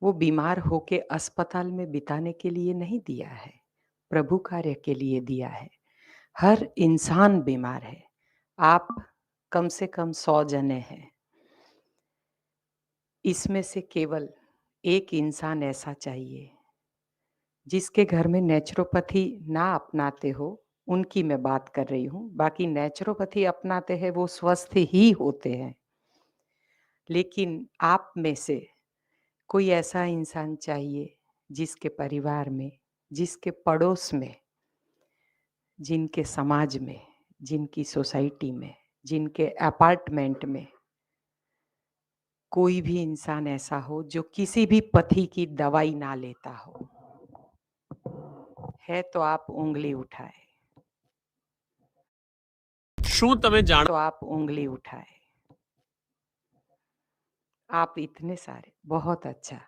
वो बीमार होके अस्पताल में बिताने के लिए नहीं दिया है, प्रभु कार्य के लिए दिया है। हर इंसान बीमार है। आप कम से कम 100 जने हैं। इसमें से केवल एक इंसान ऐसा चाहिए जिसके घर में नेचुरोपैथी ना अपनाते हो, उनकी मैं बात कर रही हूँ। बाकी नेचुरोपैथी अपनाते हैं वो स्वस्थ ही होते हैं। लेकिन आप में से कोई ऐसा इंसान चाहिए जिसके परिवार में, जिसके पड़ोस में, जिनके समाज में, जिनकी सोसाइटी में, जिनके अपार्टमेंट में कोई भी इंसान ऐसा हो जो किसी भी पथी की दवाई ना लेता हो। है तो आप उंगली उठाए। શું તમે तो જાણો आप उंगली उठाए। आप इतने सारे, बहुत अच्छा।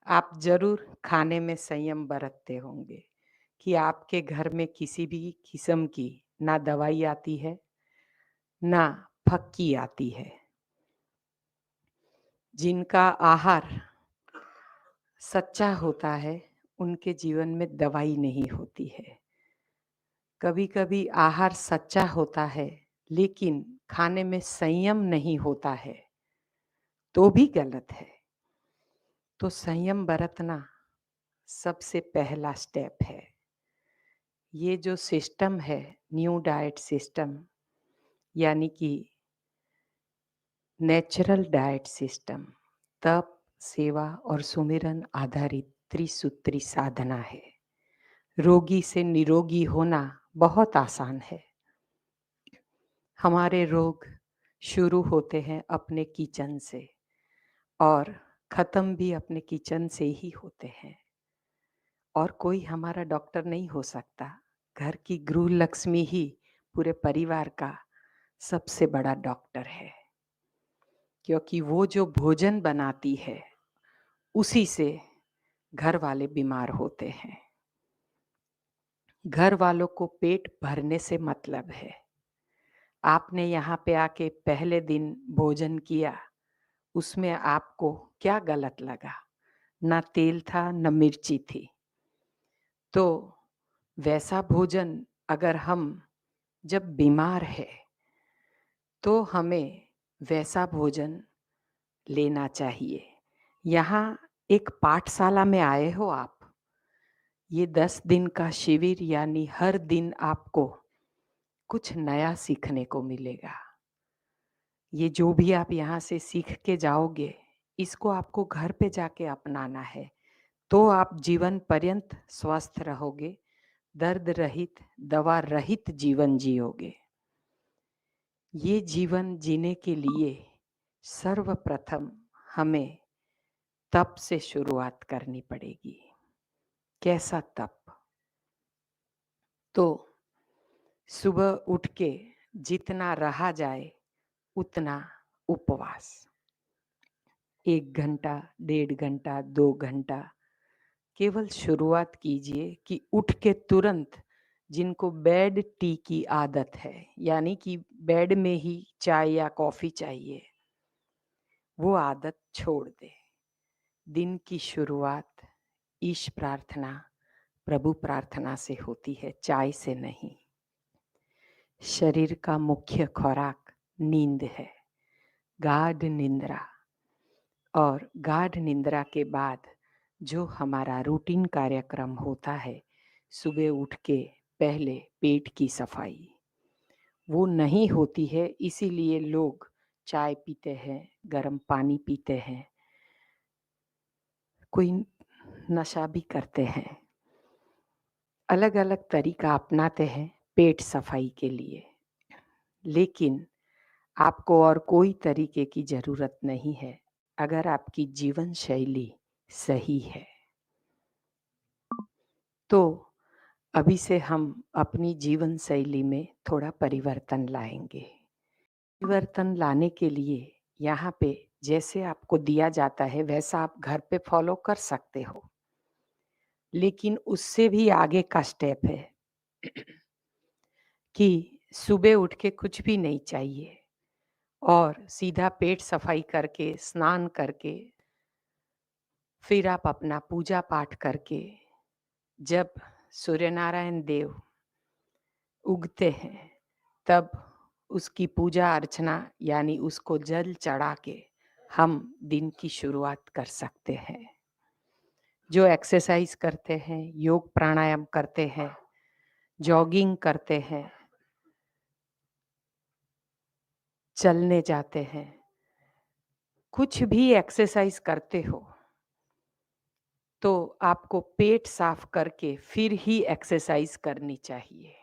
आप जरूर खाने में संयम बरतते होंगे कि आपके घर में किसी भी किस्म की ना दवाई आती है, ना फक्की आती है। जिनका आहार सच्चा होता है, उनके जीवन में दवाई नहीं होती है। कभी-कभी आहार सच्चा होता है, लेकिन खाने में संयम नहीं होता है, तो भी गलत है। तो संयम बरतना सबसे पहला स्टेप है। ये जो सिस्टम है, न्यू डाइट सिस्टम, यानी कि नेचुरल डाइट सिस्टम, तप, सेवा और सुमिरन आधारित त्रिसूत्री साधना है। रोगी से निरोगी होना बहुत आसान है। हमारे रोग शुरू होते हैं अपने किचन से और खत्म भी अपने किचन से ही होते हैं। और कोई हमारा डॉक्टर नहीं हो सकता। घर की गृह लक्ष्मी ही पूरे परिवार का सबसे बड़ा डॉक्टर है, क्योंकि वो जो भोजन बनाती है उसी से घर वाले बीमार होते हैं। घर वालों को पेट भरने से मतलब है। आपने यहाँ पे आके पहले दिन भोजन किया, उसमें आपको क्या गलत लगा? ना तेल था, न मिर्ची थी। तो वैसा भोजन अगर हम जब बीमार है तो हमें वैसा भोजन लेना चाहिए। यहाँ एक पाठशाला में आए हो आप। ये 10 दिन का शिविर, यानी हर दिन आपको कुछ नया सीखने को मिलेगा। ये जो भी आप यहाँ से सीख के जाओगे, इसको आपको घर पे जाके अपनाना है, तो आप जीवन पर्यंत स्वस्थ रहोगे, दर्द रहित, दवा रहित जीवन जियोगे। ये जीवन जीने के लिए सर्वप्रथम हमें तप से शुरुआत करनी पड़ेगी। कैसा तप? तो सुबह उठ के जितना रहा जाए उतना उपवास। 1 घंटा, 1.5 घंटा, 2 घंटा केवल शुरुआत कीजिए कि उठ के तुरंत, जिनको बेड टी की आदत है, यानी कि बेड में ही चाय या कॉफी चाहिए, वो आदत छोड़ दे। दिन की शुरुआत ईश प्रार्थना, प्रभु प्रार्थना से होती है, चाय से नहीं। शरीर का मुख्य खुराक नींद है, गाढ़ निंद्रा। और गाढ़ निंद्रा के बाद जो हमारा रूटीन कार्यक्रम होता है, सुबह उठ के पहले पेट की सफाई, वो नहीं होती है। इसीलिए लोग चाय पीते हैं, गर्म पानी पीते हैं, कोई नशा भी करते हैं, अलग अलग तरीका अपनाते हैं पेट सफाई के लिए। लेकिन आपको और कोई तरीके की ज़रूरत नहीं है अगर आपकी जीवन शैली सही है। तो अभी से हम अपनी जीवन शैली में थोड़ा परिवर्तन लाएंगे। परिवर्तन लाने के लिए यहाँ पे जैसे आपको दिया जाता है वैसा आप घर पे फॉलो कर सकते हो, लेकिन उससे भी आगे का स्टेप है कि सुबह उठ के कुछ भी नहीं चाहिए और सीधा पेट सफाई करके, स्नान करके फिर आप अपना पूजा पाठ करके जब सूर्य नारायण देव उगते हैं, तब उसकी पूजा अर्चना यानी उसको जल चढ़ा के हम दिन की शुरुआत कर सकते हैं। जो एक्सरसाइज करते हैं, योग प्राणायाम करते हैं, जॉगिंग करते हैं, चलने जाते हैं, कुछ भी एक्सरसाइज करते हो, तो आपको पेट साफ करके फिर ही एक्सरसाइज करनी चाहिए।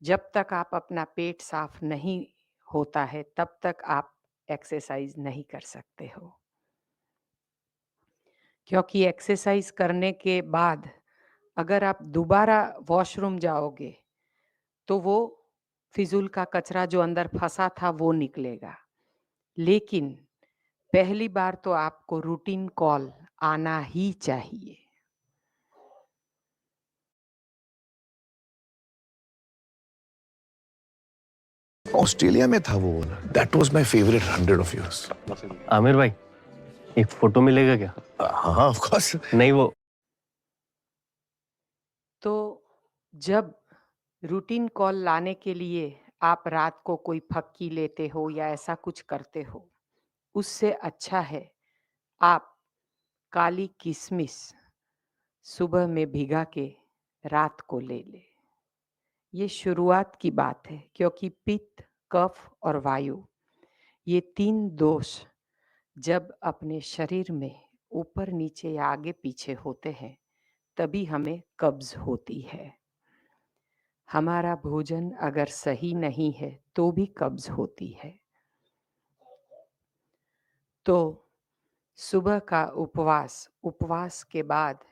जब तक आप अपना पेट साफ नहीं होता है, तब तक आप एक्सरसाइज नहीं कर सकते हो। क्योंकि एक्सरसाइज करने के बाद अगर आप दोबारा वॉशरूम जाओगे, तो वो फिजूल का कचरा जो अंदर फंसा था वो निकलेगा। लेकिन पहली बार तो आपको रूटीन कॉल आना ही चाहिए। ऑस्ट्रेलिया में था वो वाला। That was my favourite 100 of yours. Aamir भाई, एक फोटो मिलेगा क्या? हाँ ऑफ कोर्स। नहीं वो तो जब रूटीन कॉल लाने के लिए आप रात को कोई फक्की लेते हो या ऐसा कुछ करते हो, उससे अच्छा है आप काली किशमिश सुबह में भिगा के रात को ले ले। ये शुरुआत की बात है, क्योंकि पित्त, कफ और वायु ये 3 दोष जब अपने शरीर में ऊपर नीचे या आगे पीछे होते हैं, तभी हमें कब्ज होती है। हमारा भोजन अगर सही नहीं है तो भी कब्ज होती है। तो सुबह का उपवास के बाद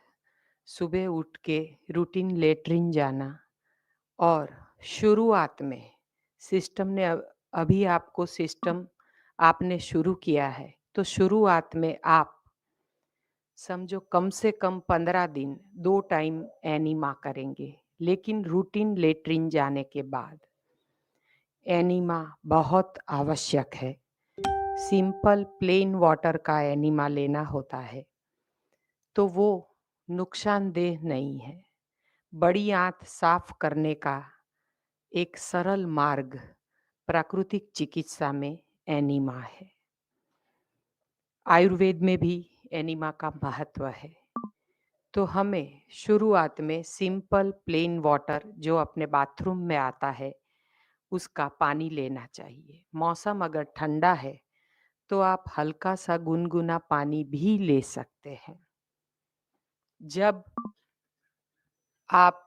सुबह उठ के रूटीन लेटरिन जाना, और शुरुआत में सिस्टम ने अभी आपको सिस्टम आपने शुरू किया है, तो शुरुआत में आप समझो कम से कम 15 दिन 2 टाइम एनिमा करेंगे। लेकिन रूटीन लेटरिन जाने के बाद एनिमा बहुत आवश्यक है। सिंपल प्लेन वाटर का एनिमा लेना होता है, तो वो नुकसानदेह नहीं है। बड़ी आंत साफ करने का एक सरल मार्ग प्राकृतिक चिकित्सा में एनिमा है। आयुर्वेद में भी एनिमा का महत्व है। तो हमें शुरुआत में सिंपल प्लेन वाटर जो अपने बाथरूम में आता है, उसका पानी लेना चाहिए। मौसम अगर ठंडा है तो आप हल्का सा गुनगुना पानी भी ले सकते हैं। जब आप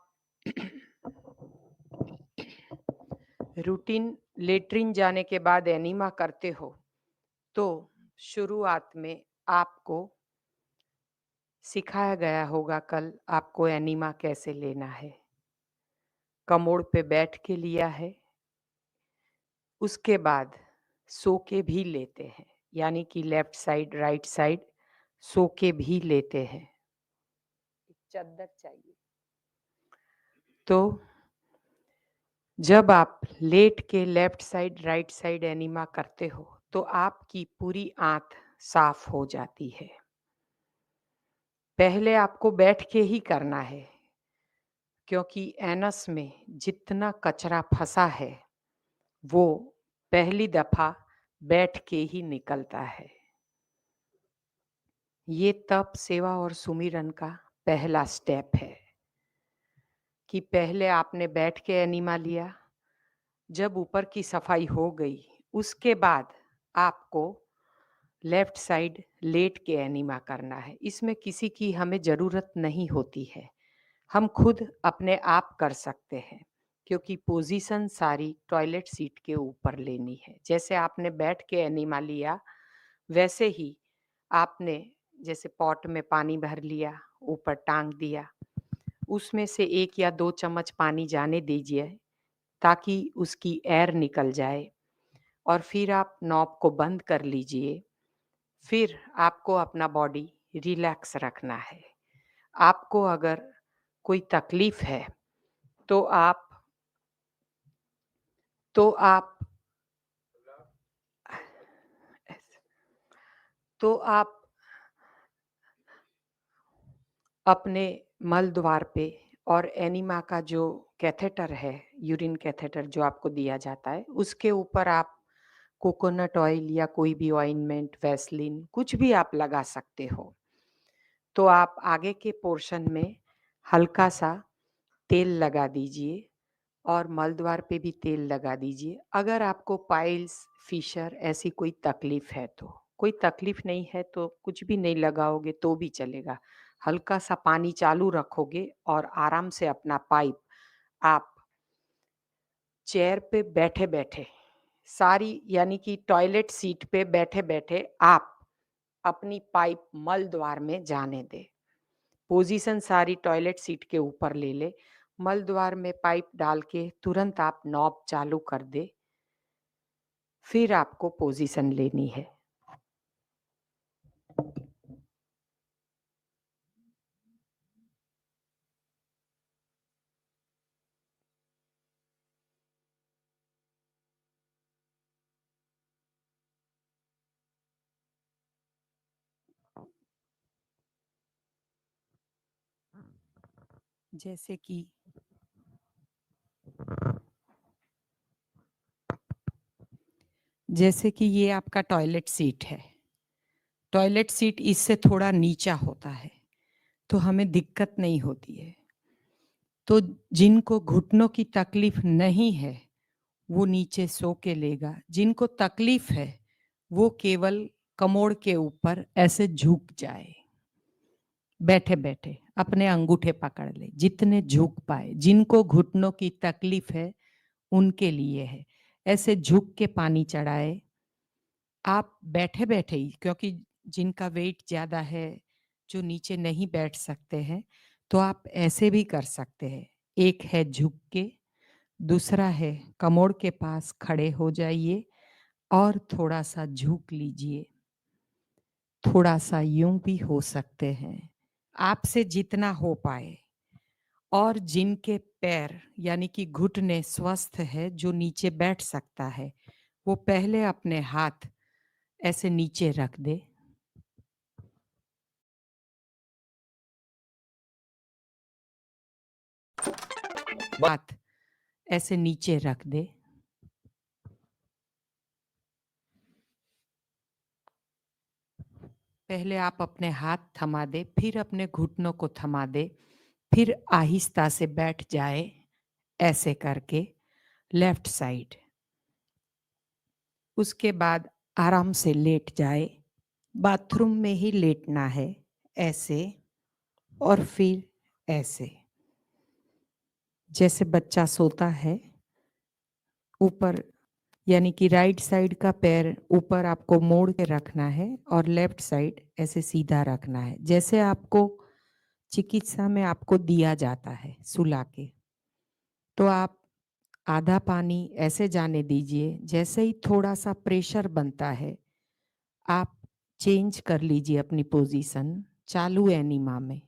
रूटीन लेटरिन जाने के बाद एनिमा करते हो, तो शुरुआत में आपको सिखाया गया होगा कल आपको एनिमा कैसे लेना है। कमोड पे बैठ के लिया है, उसके बाद सो के भी लेते हैं, यानी कि left side right side so के भी लेते हैं। चद्दर चाहिए। तो जब आप लेट के लेफ्ट साइड राइट साइड एनिमा करते हो, तो आपकी पूरी आंत साफ हो जाती है। पहले आपको बैठ के ही करना है, क्योंकि एनस में जितना कचरा फंसा है वो पहली दफा बैठ के ही निकलता है। ये तप, सेवा और सुमिरन का पहला स्टेप है कि पहले आपने बैठ के एनिमा लिया। जब ऊपर की सफाई हो गई, उसके बाद आपको लेफ्ट साइड लेट के एनिमा करना है। इसमें किसी की हमें ज़रूरत नहीं होती है, हम खुद अपने आप कर सकते हैं, क्योंकि पोजीशन सारी टॉयलेट सीट के ऊपर लेनी है। जैसे आपने बैठ के एनिमा लिया, वैसे ही आपने जैसे पॉट में पानी भर लिया, ऊपर टांग दिया, उसमें से 1 या 2 चम्मच पानी जाने दीजिए ताकि उसकी एयर निकल जाए, और फिर आप नॉब को बंद कर लीजिए। फिर आपको अपना बॉडी रिलैक्स रखना है। आपको अगर कोई तकलीफ है तो आप तो आप तो आप अपने मल द्वार पे और एनीमा का जो कैथेटर है, यूरिन कैथेटर जो आपको दिया जाता है, उसके ऊपर आप कोकोनट ऑयल या कोई भी ऑइंटमेंट, वैसलीन कुछ भी आप लगा सकते हो। तो आप आगे के पोर्शन में हल्का-सा तेल लगा दीजिए और मलद्वार पे भी तेल लगा दीजिए। अगर आपको पाइल्स, फिशर ऐसी कोई तकलीफ़ है तो। कोई तकलीफ़ नहीं है तो कुछ भी नहीं लगाओगे तो भी चलेगा। हल्का-सा पानी चालू रखोगे और आराम से अपना पाइप आप चेयर पे बैठे-बैठे सारी यानी कि टॉयलेट सीट पे बैठे-बैठे आप अपनी पाइप मल द्वार में जाने दें। पोजीशन सारी टॉयलेट सीट के ऊपर ले ले। मल द्वार में पाइप डाल के तुरंत आप नॉब चालू कर दें। फिर आपको पोजीशन लेनी है। जैसे कि ये आपका टॉयलेट सीट है। टॉयलेट सीट इससे थोड़ा नीचा होता है, तो हमें दिक्कत नहीं होती है। तो जिनको घुटनों की तकलीफ नहीं है, वो नीचे सो के लेगा। जिनको तकलीफ है, वो केवल कमोड़ के ऊपर ऐसे झुक जाए। बैठे-बैठे अपने अंगूठे पकड़ ले, जितने झुक पाए। जिनको घुटनों की तकलीफ है, उनके लिए है। ऐसे झुक के पानी चढ़ाए। आप बैठे-बैठे ही क्योंकि जिनका वेट ज़्यादा है, जो नीचे नहीं बैठ सकते हैं, तो आप ऐसे भी कर सकते हैं। एक है झुक के, दूसरा है कमोड़ के पास खड़े हो जाइए और थोड़ा-सा झुक लीजिए। थोड़ा-सा यूँ भी हो सकते हैं, आपसे जितना हो पाए। और जिनके पैर यानी कि घुटने स्वस्थ है, जो नीचे बैठ सकता है, वो पहले अपने हाथ ऐसे नीचे रख दे। हाथ ऐसे नीचे रख दे। पहले आप अपने हाथ थमा दे, फिर अपने घुटनों को थमा दे, फिर आहिस्ता से बैठ जाए ऐसे करके लेफ्ट साइड। उसके बाद आराम से लेट जाए। बाथरूम में ही लेटना है ऐसे और फिर ऐसे। जैसे बच्चा सोता है, ऊपर यानी कि राइट साइड का पैर ऊपर आपको मोड़ के रखना है और लेफ्ट साइड ऐसे सीधा रखना है। जैसे आपको चिकित्सा में आपको दिया जाता है सुला के। तो आप आधा पानी ऐसे जाने दीजिए। जैसे ही थोड़ा-सा प्रेशर बनता है, आप चेंज कर लीजिए अपनी पोज़ीशन चालू एनिमा में।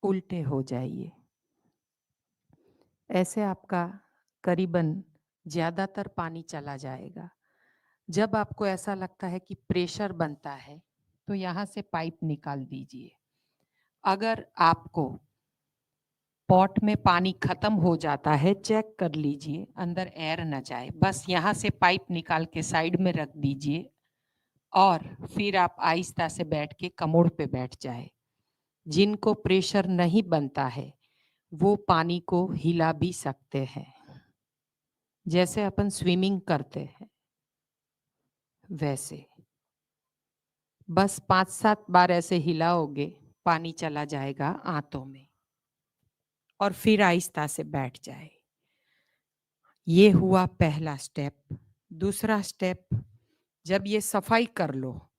उल्टे हो जाइए। ऐसे आपका करीबन ज़्यादातर पानी चला जाएगा। जब आपको ऐसा लगता है कि प्रेशर बनता है, तो यहाँ से पाइप निकाल दीजिए। अगर आपको पॉट में पानी खत्म हो जाता है, चेक कर लीजिए अंदर एयर न जाए। बस यहाँ से पाइप निकाल के साइड में रख दीजिए और फिर आप आहिस्ता से बैठ के कमोड़ पे बैठ जाए। जिनको प्रेशर नहीं बनता है, वो पानी को हिला भी सकते हैं। जैसे अपन स्विमिंग करते हैं, वैसे। बस 5-7 बार ऐसे हिलाओगे, पानी चला जाएगा आंतों में और फिर आहिस्ता से बैठ जाए। ये हुआ पहला स्टेप। दूसरा स्टेप, जब ये सफाई कर लो,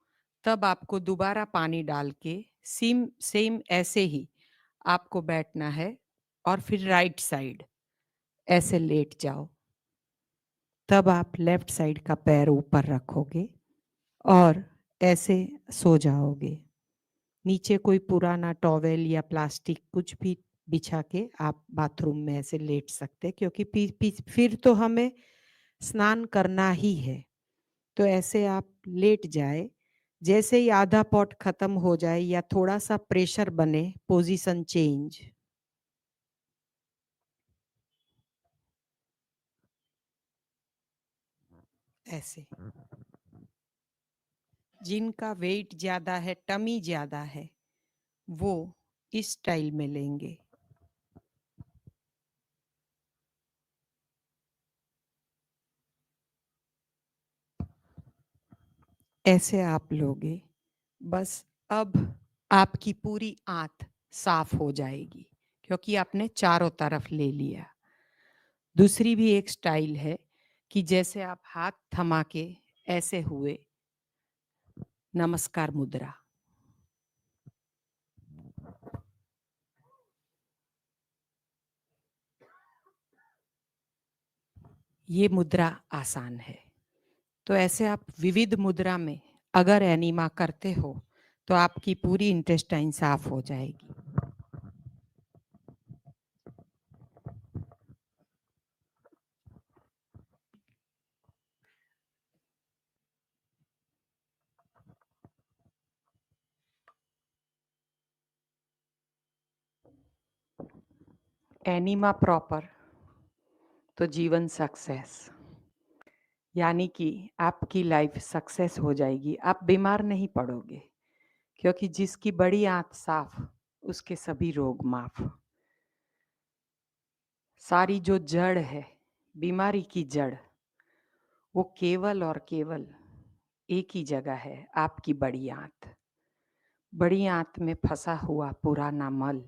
तब आपको दोबारा पानी डाल के सेम ऐसे ही आपको बैठना है और फिर राइट साइड ऐसे लेट जाओ। तब आप लेफ्ट साइड का पैर ऊपर रखोगे और ऐसे सो जाओगे। नीचे कोई पुराना टॉवेल या प्लास्टिक कुछ भी बिछा के आप बाथरूम में ऐसे लेट सकते हैं, क्योंकि फिर तो हमें स्नान करना ही है। तो ऐसे आप लेट जाए। जैसे ही आधा पॉट खत्म हो जाए या थोड़ा सा प्रेशर बने, पोजीशन चेंज। ऐसे जिनका वेट ज्यादा है, टमी ज्यादा है, वो इस स्टाइल में लेंगे। ऐसे आप लोगे। बस अब आपकी पूरी आंत साफ हो जाएगी क्योंकि आपने चारों तरफ ले लिया। दूसरी भी एक स्टाइल है कि जैसे आप हाथ थमा के ऐसे हुए, नमस्कार मुद्रा। ये मुद्रा आसान है। तो ऐसे आप विविध मुद्रा में अगर एनीमा करते हो तो आपकी पूरी इंटेस्टाइन साफ हो जाएगी। एनीमा प्रॉपर तो जीवन सक्सेस, यानी कि आपकी लाइफ सक्सेस हो जाएगी। आप बीमार नहीं पड़ोगे क्योंकि जिसकी बड़ी आंत साफ, उसके सभी रोग माफ। सारी जो जड़ है, बीमारी की जड़, वो केवल और केवल एक ही जगह है, आपकी बड़ी आंत। बड़ी आंत में फंसा हुआ पुराना मल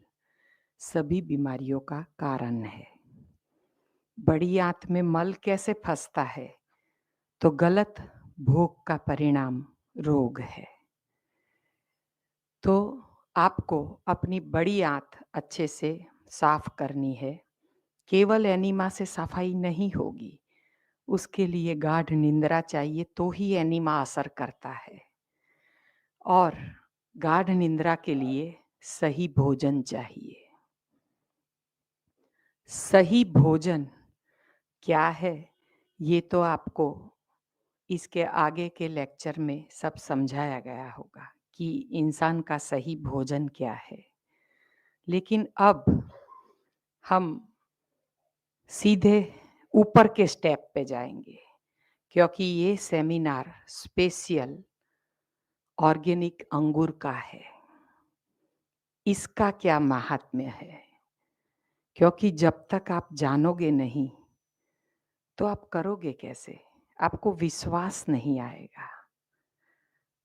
सभी बीमारियों का कारण है। बड़ी आंत में मल कैसे फंसता है? तो गलत भोग का परिणाम रोग है। तो आपको अपनी बड़ी आंत अच्छे से साफ करनी है। केवल एनीमा से सफाई नहीं होगी, उसके लिए गाढ़ निंद्रा चाहिए तो ही एनीमा असर करता है। और गाढ़ निंद्रा के लिए सही भोजन चाहिए। सही भोजन क्या है, ये तो आपको इसके आगे के लेक्चर में सब समझाया गया होगा कि इंसान का सही भोजन क्या है। लेकिन अब हम सीधे ऊपर के स्टेप पे जाएंगे क्योंकि ये सेमिनार स्पेशल ऑर्गेनिक अंगूर का है। इसका क्या महात्म्य है, क्योंकि जब तक आप जानोगे नहीं तो आप करोगे कैसे? आपको विश्वास नहीं आएगा।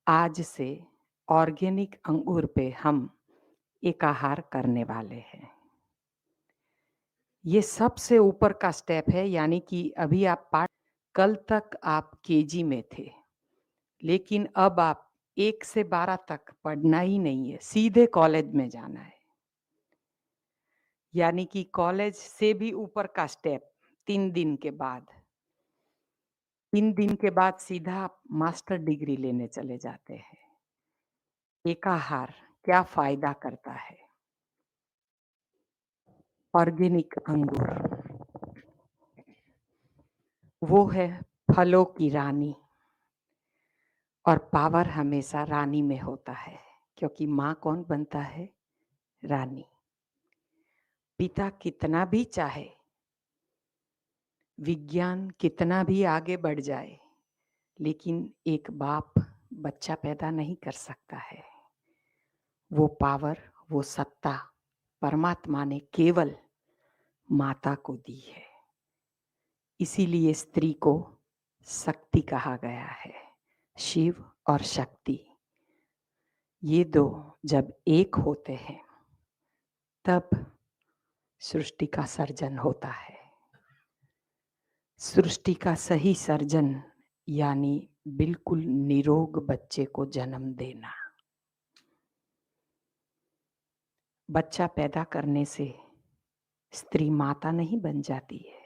आज से ऑर्गेनिक अंगूर पे हम एक आहार करने वाले हैं। ये सबसे ऊपर का स्टेप है, यानी कि अभी आप कल तक आप केजी में थे, लेकिन अब आप 1 से 12 तक पढ़ना ही नहीं है, सीधे कॉलेज में जाना है। यानी कि कॉलेज से भी ऊपर का स्टेप 3 दिन के बाद। 3 दिन के बाद सीधा आप मास्टर डिग्री लेने चले जाते हैं। एकाहार क्या फायदा करता है? ऑर्गेनिक अंगूर वो है फलों की रानी, और पावर हमेशा रानी में होता है क्योंकि माँ कौन बनता है? रानी। पिता कितना भी चाहे, विज्ञान कितना भी आगे बढ़ जाए, लेकिन एक बाप बच्चा पैदा नहीं कर सकता है। वो पावर, वो सत्ता परमात्मा ने केवल माता को दी है। इसीलिए स्त्री को शक्ति कहा गया है। शिव और शक्ति, ये दो जब एक होते हैं तब सृष्टि का सर्जन होता है। सृष्टि का सही सर्जन यानी बिल्कुल निरोग बच्चे को जन्म देना। बच्चा पैदा करने से स्त्री माता नहीं बन जाती है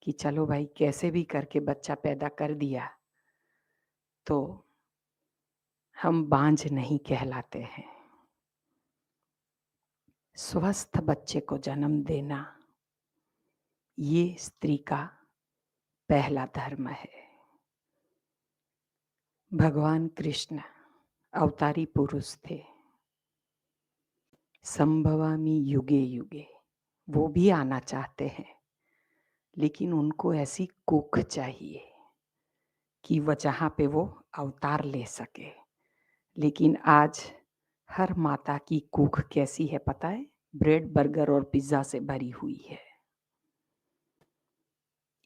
कि चलो भाई कैसे भी करके बच्चा पैदा कर दिया तो हम बांझ नहीं कहलाते हैं। स्वस्थ बच्चे को जन्म देना ये स्त्री का पहला धर्म है। भगवान कृष्ण अवतारी पुरुष थे। संभवामि युगे युगे, वो भी आना चाहते हैं, लेकिन उनको ऐसी कुख चाहिए कि वह जहाँ पे वो अवतार ले सके। लेकिन आज हर माता की कुख कैसी है पता है? ब्रेड, बर्गर और पिज्जा से भरी हुई है।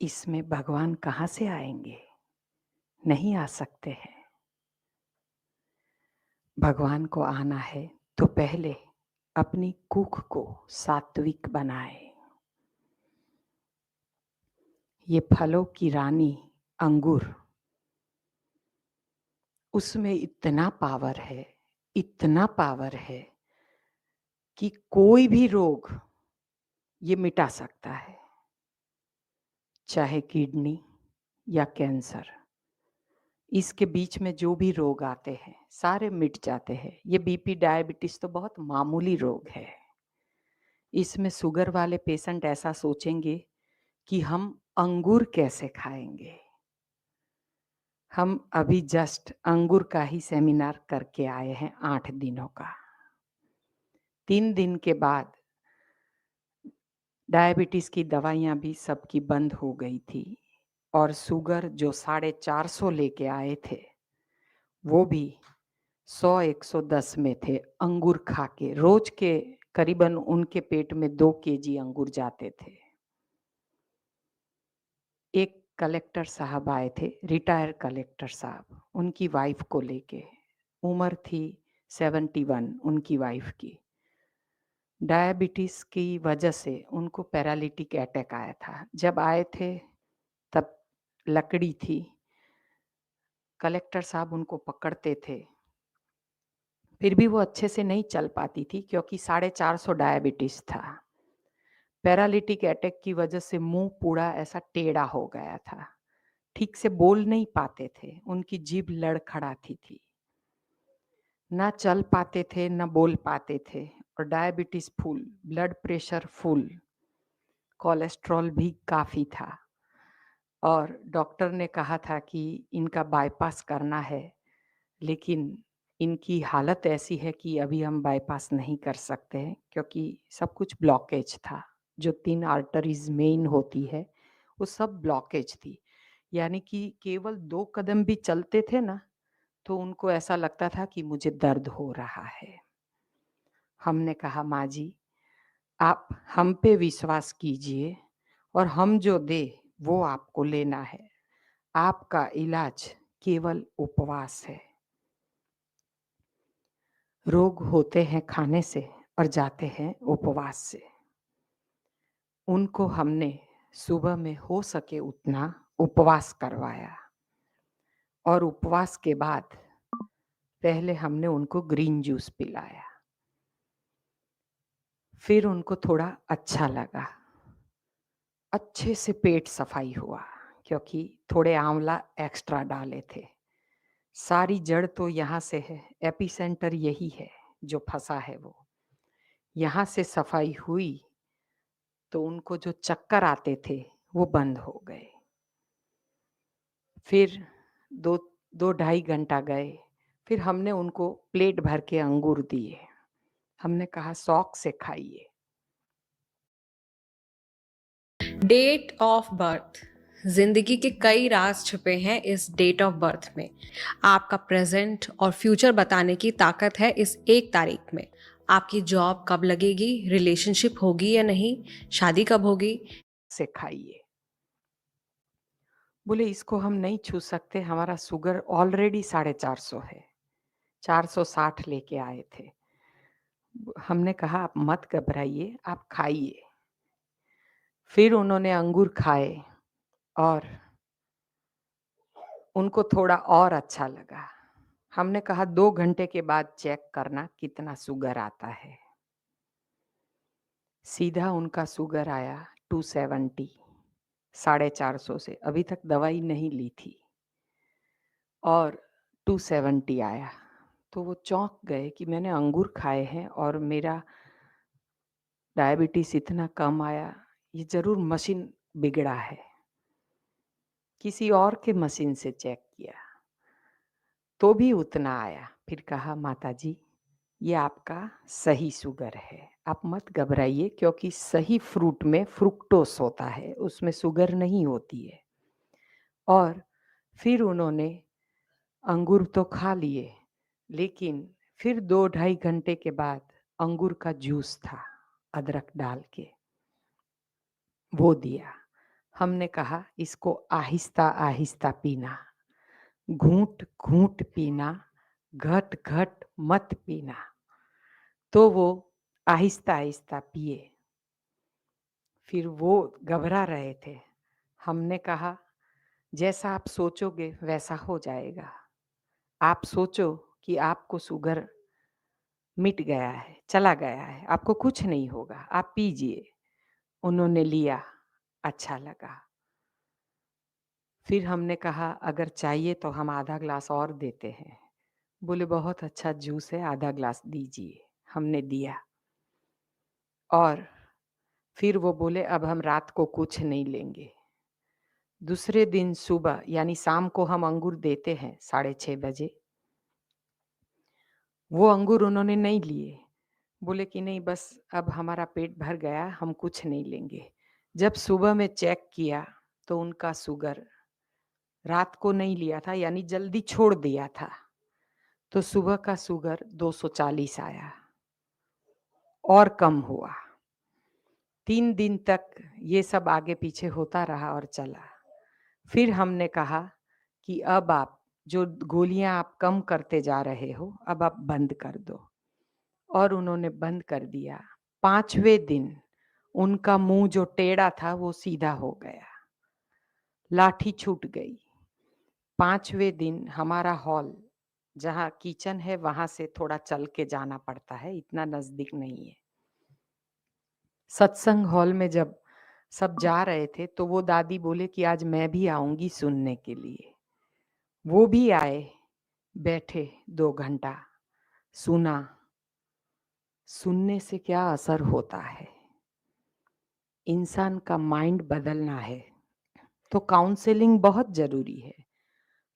इसमें भगवान कहाँ से आएंगे? नहीं आ सकते हैं। भगवान को आना है तो पहले अपनी कुख को सात्विक बनाए। ये फलों की रानी अंगूर, उसमें इतना पावर है, इतना पावर है कि कोई भी रोग ये मिटा सकता है, चाहे किडनी या कैंसर। इसके बीच में जो भी रोग आते हैं सारे मिट जाते हैं। ये बीपी, डायबिटीज तो बहुत मामूली रोग है। इसमें शुगर वाले पेशेंट ऐसा सोचेंगे कि हम अंगूर कैसे खाएंगे। हम अभी जस्ट अंगूर का ही सेमिनार करके आए हैं 8 दिनों का। 3 दिन के बाद डायबिटीज की दवाइयाँ भी सबकी बंद हो गई थी और शुगर जो 450 लेके आए थे वो भी 100-110 में थे अंगूर खा के। रोज के करीबन उनके पेट में 2 केजी अंगूर जाते थे। एक कलेक्टर साहब आए थे, रिटायर कलेक्टर साहब, उनकी वाइफ को लेके। उम्र थी 71 उनकी वाइफ की। डायबिटीज की वजह से उनको पैरालिटिक अटैक आया था। जब आए थे तब लकड़ी थी, कलेक्टर साहब उनको पकड़ते थे, फिर भी वो अच्छे से नहीं चल पाती थी क्योंकि 450 डायबिटीज था। पैरालिटिक अटैक की वजह से मुंह पूरा ऐसा टेढ़ा हो गया था, ठीक से बोल नहीं पाते थे, उनकी जीभ लड़खड़ाती थी, ना चल पाते थे ना बोल पाते थे। और diabetes full, blood pressure full, cholesterol भी काफ़ी था। और डॉक्टर ने कहा था कि इनका बाईपास करना है, लेकिन इनकी हालत ऐसी है कि अभी हम बाईपास नहीं कर सकते हैं क्योंकि सब कुछ ब्लॉकेज था। जो 3 आर्टरीज मेन होती है वो सब ब्लॉकेज थी। यानी कि केवल 2 कदम भी चलते थे ना तो उनको ऐसा लगता था कि मुझे दर्द हो रहा है। हमने कहा माँ जी, आप हम पे विश्वास कीजिए और हम जो दे वो आपको लेना है। आपका इलाज केवल उपवास है। रोग होते हैं खाने से और जाते हैं उपवास से। उनको हमने सुबह में हो सके उतना उपवास करवाया और उपवास के बाद पहले हमने उनको ग्रीन जूस पिलाया। फिर उनको थोड़ा अच्छा लगा, अच्छे से पेट सफाई हुआ क्योंकि थोड़े आंवला एक्स्ट्रा डाले थे। सारी जड़ तो यहाँ से है, एपिसेंटर यही है जो फंसा है वो। यहाँ से सफाई हुई तो उनको जो चक्कर आते थे वो बंद हो गए। फिर 2-2 ढाई घंटा गए, फिर हमने उनको प्लेट भर के अंगूर दिए। हमने कहा शौक से खाइए। Date of birth. जिंदगी के कई राज छुपे हैं इस डेट ऑफ बर्थ में। आपका प्रेजेंट और फ्यूचर बताने की ताकत है इस एक तारीख में। आपकी जॉब कब लगेगी, रिलेशनशिप होगी या नहीं, शादी कब होगी। से खाइए। बोले इसको हम नहीं छू सकते, हमारा शुगर ऑलरेडी 450 है, 460 लेके आए थे। हमने कहा आप मत घबराइए, आप खाइए। फिर उन्होंने अंगूर खाए और उनको थोड़ा और अच्छा लगा। हमने कहा 2 घंटे के बाद चेक करना कितना शुगर आता है। सीधा उनका शुगर आया 270, 450 से। अभी तक दवाई नहीं ली थी और 270 आया तो वो चौंक गए कि मैंने अंगूर खाए हैं और मेरा डायबिटीज इतना कम आया, ये जरूर मशीन बिगड़ा है। किसी और के मशीन से चेक किया तो भी उतना आया। फिर कहा, माताजी ये आपका सही शुगर है, आप मत घबराइए, क्योंकि सही फ्रूट में फ्रुक्टोस होता है, उसमें शुगर नहीं होती है। और फिर उन्होंने अंगूर तो खा लिए, लेकिन फिर 2 ढाई घंटे के बाद अंगूर का जूस था, अदरक डाल के, वो दिया। हमने कहा इसको आहिस्ता आहिस्ता पीना, घूंट घूंट पीना, घट घट मत पीना। तो वो आहिस्ता आहिस्ता पिए। फिर वो घबरा रहे थे। हमने कहा, जैसा आप सोचोगे वैसा हो जाएगा। आप सोचो कि आपको शुगर मिट गया है, चला गया है, आपको कुछ नहीं होगा, आप पीजिए। उन्होंने लिया, अच्छा लगा। फिर हमने कहा, अगर चाहिए तो हम आधा ग्लास और देते हैं। बोले, बहुत अच्छा जूस है, आधा ग्लास दीजिए। हमने दिया। और फिर वो बोले, अब हम रात को कुछ नहीं लेंगे। दूसरे दिन सुबह यानी शाम को हम अंगूर देते हैं 6:30 बजे। वो अंगूर उन्होंने नहीं लिए। बोले कि नहीं, बस अब हमारा पेट भर गया, हम कुछ नहीं लेंगे। जब सुबह में चेक किया तो उनका शुगर, रात को नहीं लिया था यानी जल्दी छोड़ दिया था, तो सुबह का शुगर 240 आया और कम हुआ। 3 दिन तक ये सब आगे पीछे होता रहा और चला। फिर हमने कहा कि अब आप जो गोलियां आप कम करते जा रहे हो, अब आप बंद कर दो। और उन्होंने बंद कर दिया। 5वें दिन उनका मुंह जो टेढ़ा था वो सीधा हो गया, लाठी छूट गई। 5वें दिन हमारा हॉल, जहाँ किचन है, वहां से थोड़ा चल के जाना पड़ता है, इतना नजदीक नहीं है। सत्संग हॉल में जब सब जा रहे थे तो वो दादी बोले कि आज मैं भी आऊंगी सुनने के लिए। वो भी आए, बैठे 2 घंटा सुना। सुनने से क्या असर होता है, इंसान का माइंड बदलना है तो काउंसलिंग बहुत जरूरी है।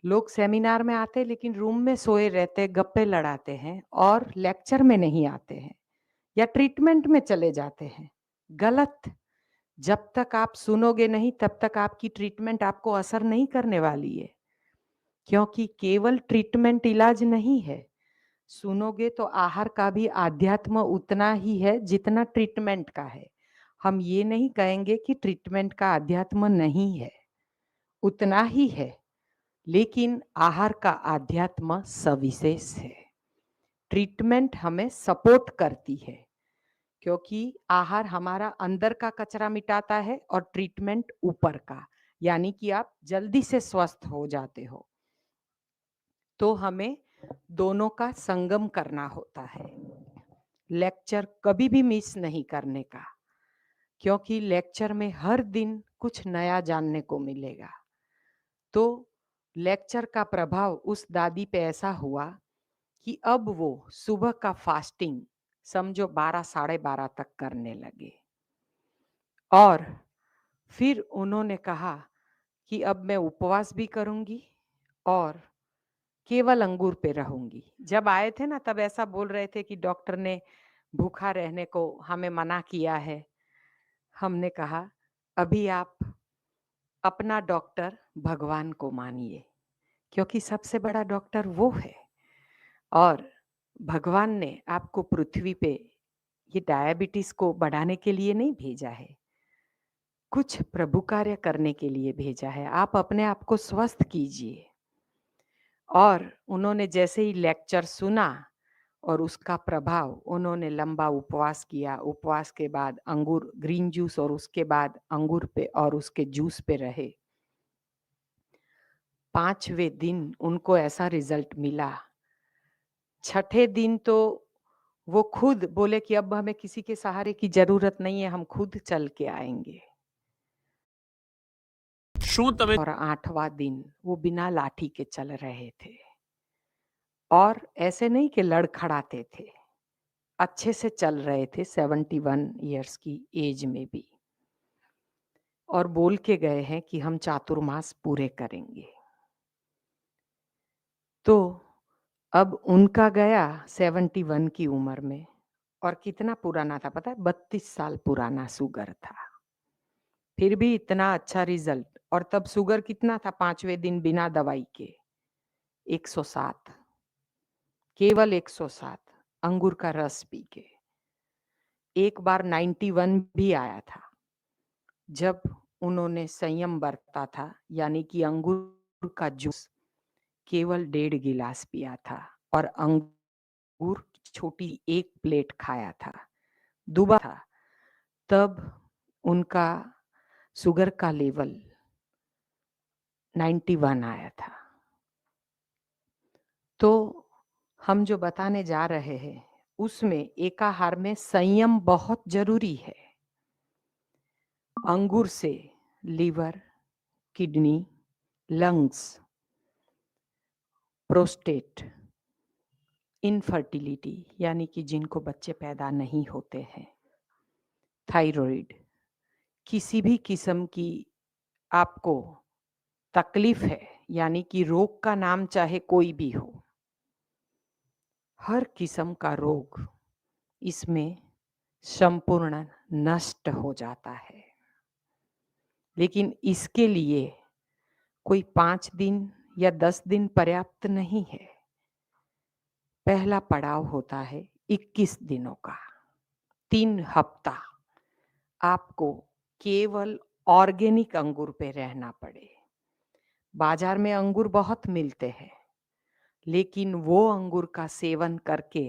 लोग सेमिनार में आते लेकिन रूम में सोए रहते, गप्पे लड़ाते हैं और लेक्चर में नहीं आते हैं या ट्रीटमेंट में चले जाते हैं। गलत। जब तक आप सुनोगे नहीं तब तक आपकी ट्रीटमेंट आपको असर नहीं करने वाली है, क्योंकि केवल ट्रीटमेंट इलाज नहीं है। सुनोगे तो आहार का भी आध्यात्म उतना ही है जितना ट्रीटमेंट का है। हम ये नहीं कहेंगे कि ट्रीटमेंट का आध्यात्म नहीं है, उतना ही है, लेकिन आहार का आध्यात्म सविशेष है। ट्रीटमेंट हमें सपोर्ट करती है, क्योंकि आहार हमारा अंदर का कचरा मिटाता है और ट्रीटमेंट ऊपर का, यानी कि आप जल्दी से स्वस्थ हो जाते हो। तो हमें दोनों का संगम करना होता है। लेक्चर कभी भी मिस नहीं करने का, क्योंकि लेक्चर में हर दिन कुछ नया जानने को मिलेगा। तो लेक्चर का प्रभाव उस दादी पे ऐसा हुआ कि अब वो सुबह का फास्टिंग समझो 12 12:30 तक करने लगे। और फिर उन्होंने कहा कि अब मैं उपवास भी करूंगी और केवल अंगूर पे रहूंगी। जब आए थे ना तब ऐसा बोल रहे थे कि डॉक्टर ने भूखा रहने को हमें मना किया है। हमने कहा, अभी आप अपना डॉक्टर भगवान को मानिए, क्योंकि सबसे बड़ा डॉक्टर वो है। और भगवान ने आपको पृथ्वी पे ये डायबिटीज को बढ़ाने के लिए नहीं भेजा है, कुछ प्रभु कार्य करने के लिए भेजा है। आप अपने आप को स्वस्थ कीजिए। और उन्होंने जैसे ही लेक्चर सुना और उसका प्रभाव, उन्होंने लंबा उपवास किया। उपवास के बाद अंगूर, ग्रीन जूस, और उसके बाद अंगूर पे और उसके जूस पे रहे। 5वें दिन उनको ऐसा रिजल्ट मिला। 6ठे दिन तो वो खुद बोले कि अब हमें किसी के सहारे की जरूरत नहीं है, हम खुद चल के आएंगे। और 8वां दिन वो बिना लाठी के चल रहे थे, और ऐसे नहीं कि लड़खड़ाते थे, अच्छे से चल रहे थे 71 इयर्स की एज में भी। और बोल के गए हैं कि हम चातुर्मास पूरे करेंगे। तो अब उनका गया 71 की उम्र में, और कितना पुराना था पता है? 32 साल पुराना शुगर था। फिर भी इतना अच्छा रिजल्ट। और तब शुगर कितना था 5वें दिन बिना दवाई के? 107, केवल 107 अंगूर का रस पी के। एक बार 91 भी आया था, जब उन्होंने संयम बरता था, यानी कि अंगूर का जूस केवल 1.5 गिलास पिया था और अंगूर की छोटी एक प्लेट खाया था। दुबा था, तब उनका शुगर का लेवल 91 आया था। तो हम जो बताने जा रहे हैं उसमें एकाहार में संयम बहुत जरूरी है। अंगूर से liver, kidney, lungs, prostate, infertility यानी कि जिनको बच्चे पैदा नहीं होते हैं, थायराइड, किसी भी किस्म की आपको तकलीफ है, यानी कि रोग का नाम चाहे कोई भी हो, हर किस्म का रोग इसमें संपूर्ण नष्ट हो जाता है। लेकिन इसके लिए कोई 5 दिन या 10 दिन पर्याप्त नहीं है। पहला पड़ाव होता है 21 दिनों का। 3 हफ्ता आपको केवल ऑर्गेनिक अंगूर पे रहना पड़े। बाजार में अंगूर बहुत मिलते हैं, लेकिन वो अंगूर का सेवन करके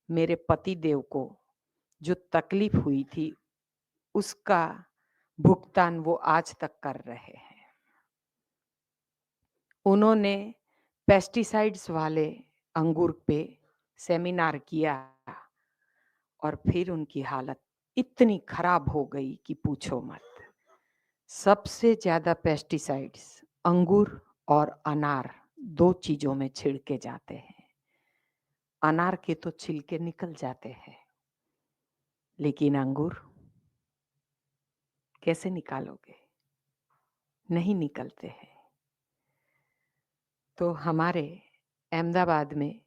मेरे पति देव को जो तकलीफ हुई थी उसका भुगतान वो आज तक कर रहे हैं। उन्होंने पेस्टिसाइड्स वाले अंगूर पे सेमिनार किया और फिर उनकी हालत इतनी खराब हो गई कि पूछो मत। सबसे ज्यादा पेस्टिसाइड्स अंगूर और अनार 2 चीजों में छिड़के जाते हैं। अनार के तो छिलके निकल जाते हैं, लेकिन अंगूर कैसे निकालोगे? नहीं निकलते हैं। तो हमारे अहमदाबाद में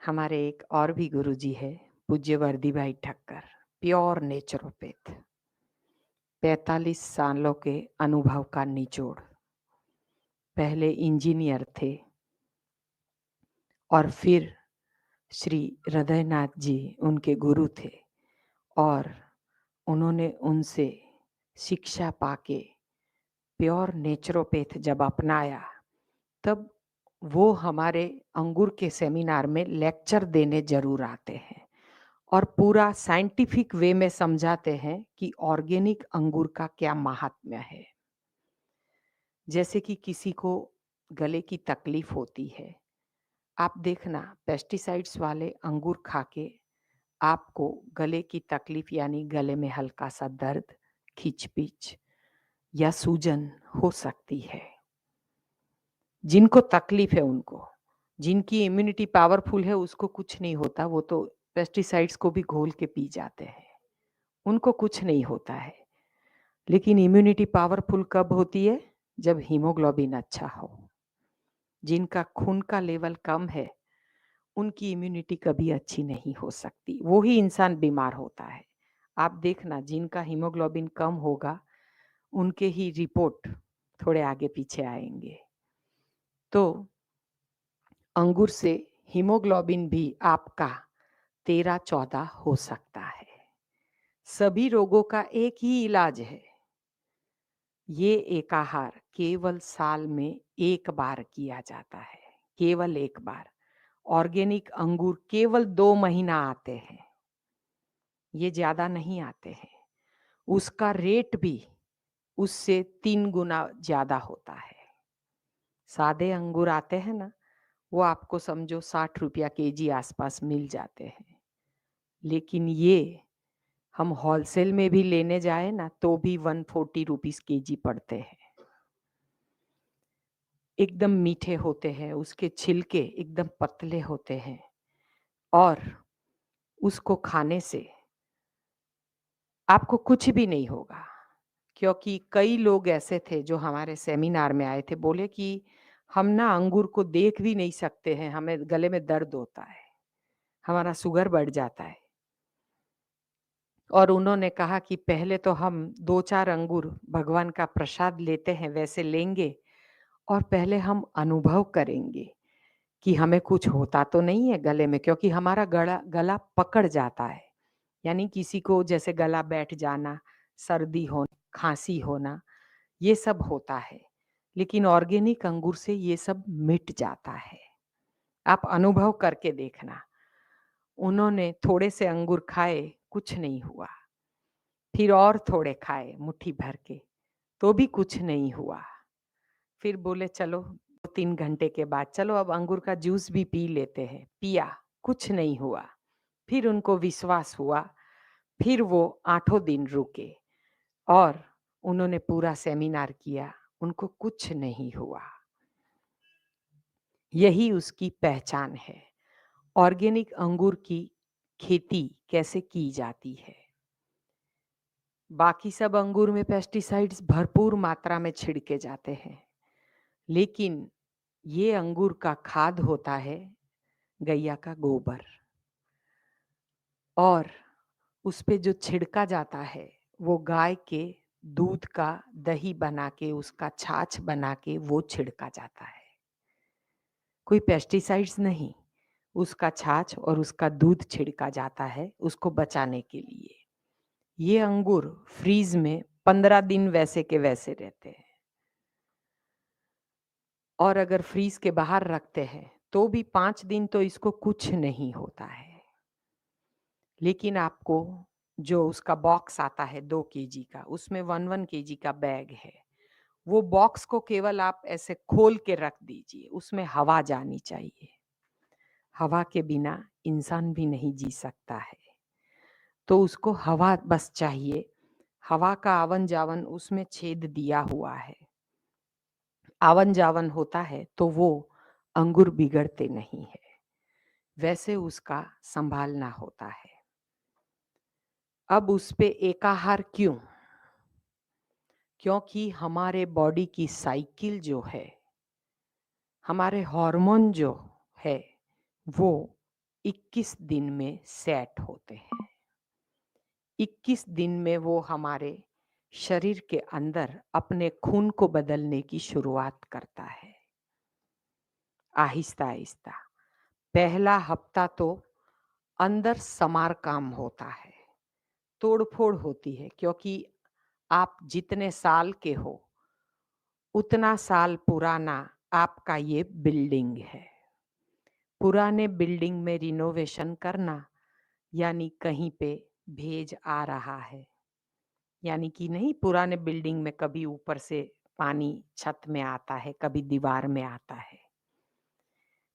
हमारे एक और भी गुरुजी है, पूज्य वर्दी भाई ठक्कर, प्योर नेचुरोपैथ, 45 सालों के अनुभव का निचोड़। पहले इंजीनियर थे और फिर श्री हृदयनाथ जी उनके गुरु थे, और उन्होंने उनसे शिक्षा पाके प्योर नेचुरोपैथ जब अपनाया, तब वो हमारे अंगूर के सेमिनार में लेक्चर देने जरूर आते हैं और पूरा साइंटिफिक वे में समझाते हैं कि ऑर्गेनिक अंगूर का क्या महात्म्य है। जैसे कि किसी को गले की तकलीफ होती है, आप देखना पेस्टिसाइड्स वाले अंगूर खा के आपको गले की तकलीफ यानी गले में हल्का सा दर्द, खींच-पीच या सूजन हो सकती है। जिनको तकलीफ है उनको, जिनकी इम्यूनिटी पावरफुल है उसको कुछ नहीं होता, वो तो पेस्टिसाइड्स को भी घोल के पी जाते हैं, उनको कुछ नहीं होता है। लेकिन इम्यूनिटी पावरफुल कब होती है? जब हीमोग्लोबिन अच्छा हो। जिनका खून का लेवल कम है उनकी इम्यूनिटी कभी अच्छी नहीं हो सकती, वो ही इंसान बीमार होता है। आप देखना जिनका हीमोग्लोबिन कम होगा उनके ही रिपोर्ट थोड़े आगे पीछे आएंगे। तो अंगूर से हीमोग्लोबिन भी आपका 13-14 हो सकता है। सभी रोगों का एक ही इलाज है। ये एकाहार केवल साल में 1 बार किया जाता है, केवल 1 बार। ऑर्गेनिक अंगूर केवल 2 महीना आते हैं, ये ज्यादा नहीं आते हैं। उसका रेट भी उससे 3 गुना ज्यादा होता है। सादे अंगूर आते हैं ना, वो आपको समझो 60 रुपया केजी आसपास मिल जाते हैं, लेकिन ये हम होलसेल में भी लेने जाए ना तो भी 140 रुपीस केजी पड़ते हैं। एकदम मीठे होते हैं, उसके छिलके एकदम पतले होते हैं और उसको खाने से आपको कुछ भी नहीं होगा। क्योंकि कई लोग ऐसे थे जो हमारे सेमिनार में आए थे, बोले कि हम ना अंगूर को देख भी नहीं सकते हैं, हमें गले में दर्द होता है, हमारा शुगर बढ़ जाता है। और उन्होंने कहा कि पहले तो हम 2-4 अंगूर भगवान का प्रसाद लेते हैं वैसे लेंगे और पहले हम अनुभव करेंगे कि हमें कुछ होता तो नहीं है गले में, क्योंकि हमारा गला गला पकड़ जाता है। यानी किसी को जैसे गला बैठ जाना, सर्दी हो, खाँसी होना, ये सब होता है। लेकिन ऑर्गेनिक अंगूर से ये सब मिट जाता है। आप अनुभव करके देखना। उन्होंने थोड़े से अंगूर खाए, कुछ नहीं हुआ। फिर और थोड़े खाए मुट्ठी भर के, तो भी कुछ नहीं हुआ। फिर बोले चलो 3 घंटे के बाद चलो अब अंगूर का जूस भी पी लेते हैं। पिया, कुछ नहीं हुआ। फिर उनको विश्वास हुआ, फिर वो 8 दिन रुके और उन्होंने पूरा सेमिनार किया, उनको कुछ नहीं हुआ। यही उसकी पहचान है। ऑर्गेनिक अंगूर की खेती कैसे की जाती है। बाकी सब अंगूर में पेस्टिसाइड्स भरपूर मात्रा में छिड़के जाते हैं, लेकिन ये अंगूर का खाद होता है गैया का गोबर, और उस पे जो छिड़का जाता है वो गाय के दूध का दही बना के, उसका छाछ बना के वो छिड़का जाता है। कोई पेस्टिसाइड्स नहीं, उसका छाछ और उसका दूध छिड़का जाता है उसको बचाने के लिए। ये अंगूर फ्रीज में 15 दिन वैसे के वैसे रहते हैं, और अगर फ्रीज के बाहर रखते हैं तो भी 5 दिन तो इसको कुछ नहीं होता है। लेकिन आपको जो उसका बॉक्स आता है 2 केजी का, उसमें 1-1 केजी का बैग है। वो बॉक्स को केवल आप ऐसे खोल के रख दीजिए, उसमें हवा जानी चाहिए। हवा के बिना इंसान भी नहीं जी सकता है, तो उसको हवा बस चाहिए। हवा का आवन जावन उसमें छेद दिया हुआ है। आवन जावन होता है तो वो अंगूर बिगड़ते नहीं है, वैसे उसका संभालना होता है। अब उस पे एकाहार क्यों? क्योंकि हमारे बॉडी की साइकिल जो है, हमारे हार्मोन जो है, वो 21 दिन में सेट होते हैं। 21 दिन में वो हमारे शरीर के अंदर अपने खून को बदलने की शुरुआत करता है, आहिस्ता आहिस्ता। पहला हफ्ता तो अंदर समार काम होता है, तोड़-फोड़ होती है, क्योंकि आप जितने साल के हो उतना साल पुराना आपका ये बिल्डिंग है। पुराने बिल्डिंग में रिनोवेशन करना यानी कहीं पे भेज आ रहा है। यानी कि नहीं, पुराने बिल्डिंग में कभी ऊपर से पानी छत में आता है, कभी दीवार में आता है।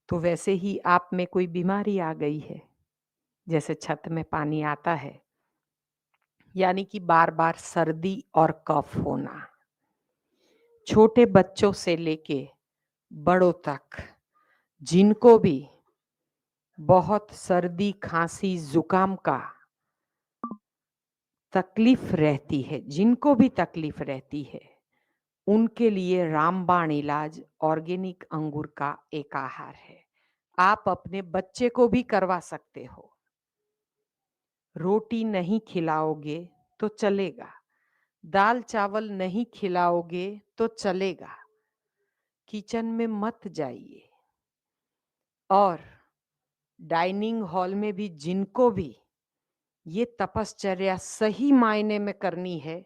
तो वैसे ही आप में कोई बीमारी आ गई है, जैसे छत में पानी आता है, यानी कि बार-बार सर्दी और कफ होना। छोटे बच्चों से लेके बड़ों तक जिनको भी बहुत सर्दी, खांसी, जुकाम का तकलीफ रहती है, जिनको भी तकलीफ रहती है, उनके लिए रामबाण इलाज ऑर्गेनिक अंगूर का एक आहार है। आप अपने बच्चे को भी करवा सकते हो। रोटी नहीं खिलाओगे तो चलेगा, दाल चावल नहीं खिलाओगे तो चलेगा, किचन में मत जाइए। और डाइनिंग हॉल में भी जिनको भी ये तपश्चर्या सही मायने में करनी है,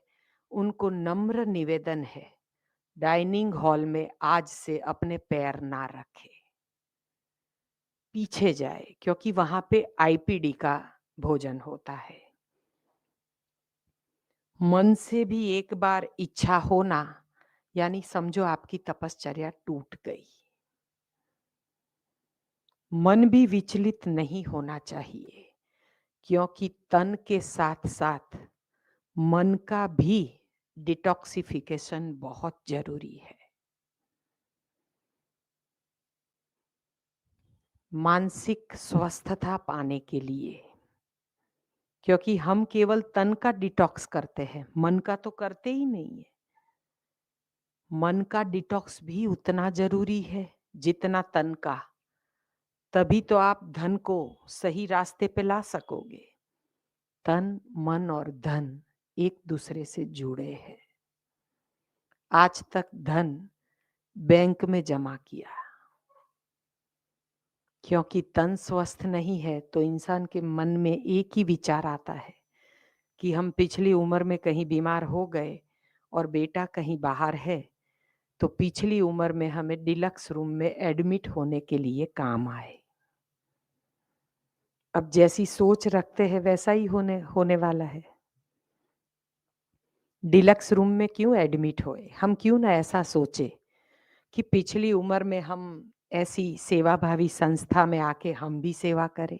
उनको नम्र निवेदन है, डाइनिंग हॉल में आज से अपने पैर ना रखे, पीछे जाए, क्योंकि वहां पे आईपीडी का भोजन होता है। मन से भी एक बार इच्छा होना, यानी समझो आपकी तपश्चर्या टूट गई। मन भी विचलित नहीं होना चाहिए, क्योंकि तन के साथ साथ मन का भी डिटॉक्सिफिकेशन बहुत जरूरी है। मानसिक स्वस्थता पाने के लिए, क्योंकि हम केवल तन का डिटॉक्स करते हैं, मन का तो करते ही नहीं है। मन का डिटॉक्स भी उतना जरूरी है जितना तन का। तभी तो आप धन को सही रास्ते पे ला सकोगे। तन, मन और धन एक दूसरे से जुड़े हैं। आज तक धन बैंक में जमा किया, क्योंकि तन स्वस्थ नहीं है तो इंसान के मन में एक ही विचार आता है कि हम पिछली उम्र में कहीं बीमार हो गए और बेटा कहीं बाहर है, तो पिछली उम्र में हमें डिलक्स रूम में एडमिट होने के लिए काम आए। अब जैसी सोच रखते हैं वैसा ही होने वाला है। डिलक्स रूम में क्यों एडमिट होए? हम क्यों ना ऐसा सोचे कि पिछली उम्र में हम ऐसी सेवाभावी संस्था में आके हम भी सेवा करें।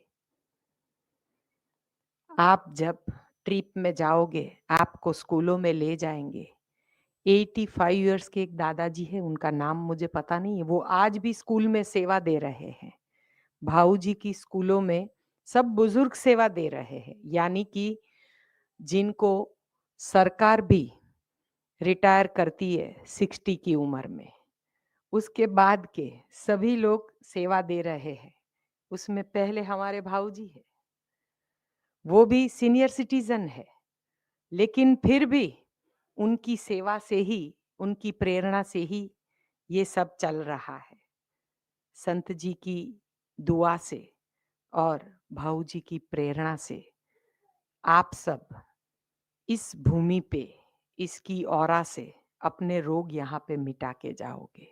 आप जब ट्रिप में जाओगे, आपको स्कूलों में ले जाएंगे। 85 इयर्स के एक दादाजी है, उनका नाम मुझे पता नहीं है, वो आज भी स्कूल में सेवा दे रहे हैं। भाऊ जी की स्कूलों में सब बुजुर्ग सेवा दे रहे हैं, यानी कि जिनको सरकार भी रिटायर करती है 60 की उम्र में, उसके बाद के सभी लोग सेवा दे रहे हैं। उसमें पहले हमारे भाऊ जी है, वो भी सीनियर सिटीजन है, लेकिन फिर भी उनकी सेवा से ही, उनकी प्रेरणा से ही ये सब चल रहा है। संत जी की दुआ से और भाऊ जी की प्रेरणा से आप सब इस भूमि पे, इसकी औरा से अपने रोग यहाँ पे मिटा के जाओगे।